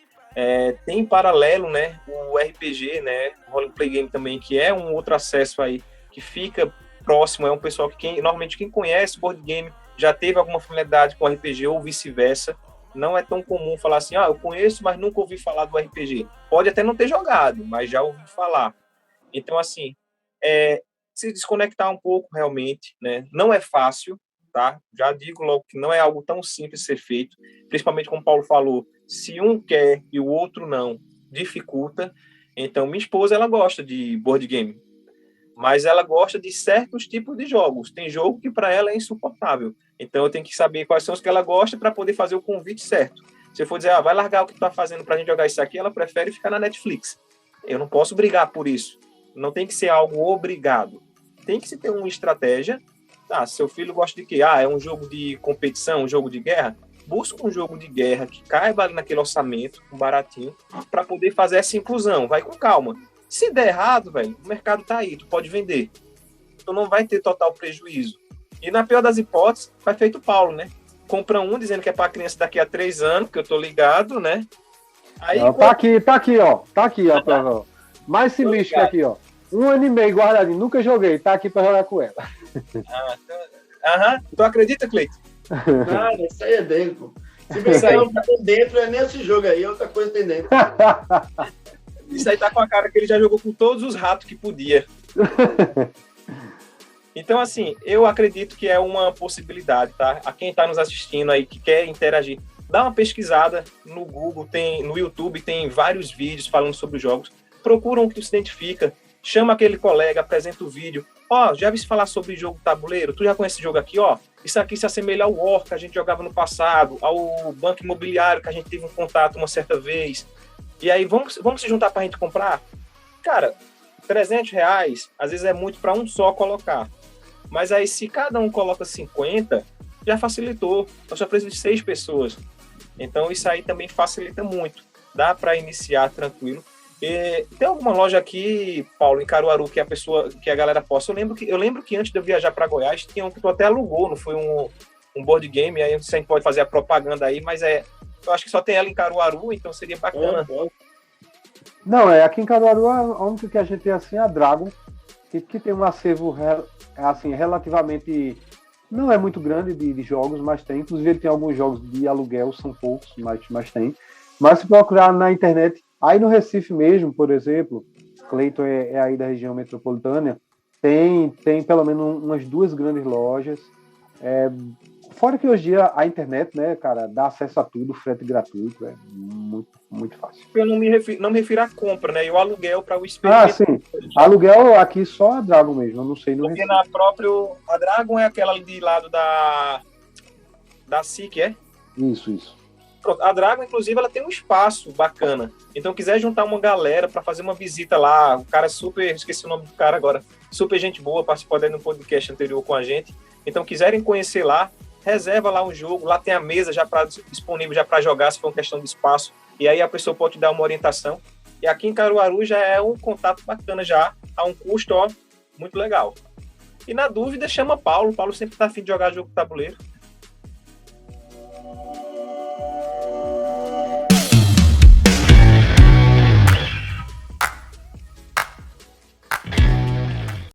Tem em paralelo, né, o RPG, né, o roleplay game também, que é um outro acesso aí que fica próximo, é um pessoal que normalmente quem conhece o board game já teve alguma familiaridade com o RPG ou vice-versa. Não é tão comum falar assim, eu conheço, mas nunca ouvi falar do RPG. Pode até não ter jogado, mas já ouvi falar. Então, assim, se desconectar um pouco realmente, né? Não é fácil, tá? Já digo logo que não é algo tão simples de ser feito, principalmente como o Paulo falou, se um quer e o outro não, dificulta. Então, minha esposa, ela gosta de board game, mas ela gosta de certos tipos de jogos. Tem jogo que para ela é insuportável. Então eu tenho que saber quais são os que ela gosta para poder fazer o convite certo. Se eu for dizer, vai largar o que tu tá fazendo pra gente jogar isso aqui, ela prefere ficar na Netflix. Eu não posso brigar por isso. Não tem que ser algo obrigado. Tem que se ter uma estratégia. Seu filho gosta de quê? É um jogo de competição, um jogo de guerra? Busca um jogo de guerra que caiba ali naquele orçamento, um baratinho, para poder fazer essa inclusão. Vai com calma. Se der errado, velho, o mercado tá aí, tu pode vender. Tu não vai ter total prejuízo. E na pior das hipóteses, vai feito o Paulo, né? Compra um dizendo que é pra criança daqui a 3 anos, que eu tô ligado, né? Aí,
tá aqui, ó. Mais esse lixo aqui, ó. 1 ano e meio guardadinho, nunca joguei, tá aqui pra jogar com ela.
Tu acredita, Cleiton?
Cara, isso aí é dentro. Se brincar o que tem dentro, é nem esse jogo aí, outra coisa tem dentro.
Isso aí tá com a cara que ele já jogou com todos os ratos que podia. Então, assim, eu acredito que é uma possibilidade, tá? A quem tá nos assistindo aí, que quer interagir, dá uma pesquisada no Google, no YouTube, tem vários vídeos falando sobre os jogos. Procura um que tu se identifica, chama aquele colega, apresenta o vídeo. Já vi falar sobre jogo tabuleiro? Tu já conhece esse jogo aqui, ó? Isso aqui se assemelha ao War que a gente jogava no passado, ao Banco Imobiliário que a gente teve um contato uma certa vez. E aí, vamos se juntar pra gente comprar? Cara, R$300, às vezes é muito para um só colocar. Mas aí, se cada um coloca 50, já facilitou. Nós só precisamos de 6 pessoas. Então, isso aí também facilita muito. Dá para iniciar tranquilo. E tem alguma loja aqui, Paulo, em Caruaru, que a galera possa? Eu lembro que antes de eu viajar para Goiás, tinha um que tu até alugou, não foi um board game, aí você pode fazer a propaganda aí, mas eu acho que só tem ela em Caruaru, então seria bacana.
Não, aqui em Caruaru a única que a gente tem assim é a Dragon, que tem um acervo assim, relativamente, não é muito grande de jogos, mas tem. Inclusive ele tem alguns jogos de aluguel, são poucos, mas tem. Mas se procurar na internet, aí no Recife mesmo, por exemplo, Cleiton é aí da região metropolitana, tem pelo menos umas 2 grandes lojas. Fora que hoje em dia a internet, né, cara, dá acesso a tudo, frete gratuito, é muito, muito fácil.
Eu não me refiro à compra, né? E o aluguel para o experimento.
Sim. Aluguel aqui só a Dragon mesmo, eu não sei no
Porque
Recife.
a Dragon é aquela ali de lado da SIC, é?
Isso.
Pronto, a Dragon, inclusive, ela tem um espaço bacana. Então, quiser juntar uma galera para fazer uma visita lá, o cara esqueci o nome do cara agora, super gente boa, participou daí no podcast anterior com a gente. Então, quiserem conhecer lá, reserva lá um jogo, lá tem a mesa já disponível já para jogar, se for uma questão de espaço, e aí a pessoa pode te dar uma orientação. E aqui em Caruaru já é um contato bacana já, a um custo, muito legal. E na dúvida, chama Paulo sempre tá afim de jogar jogo de tabuleiro.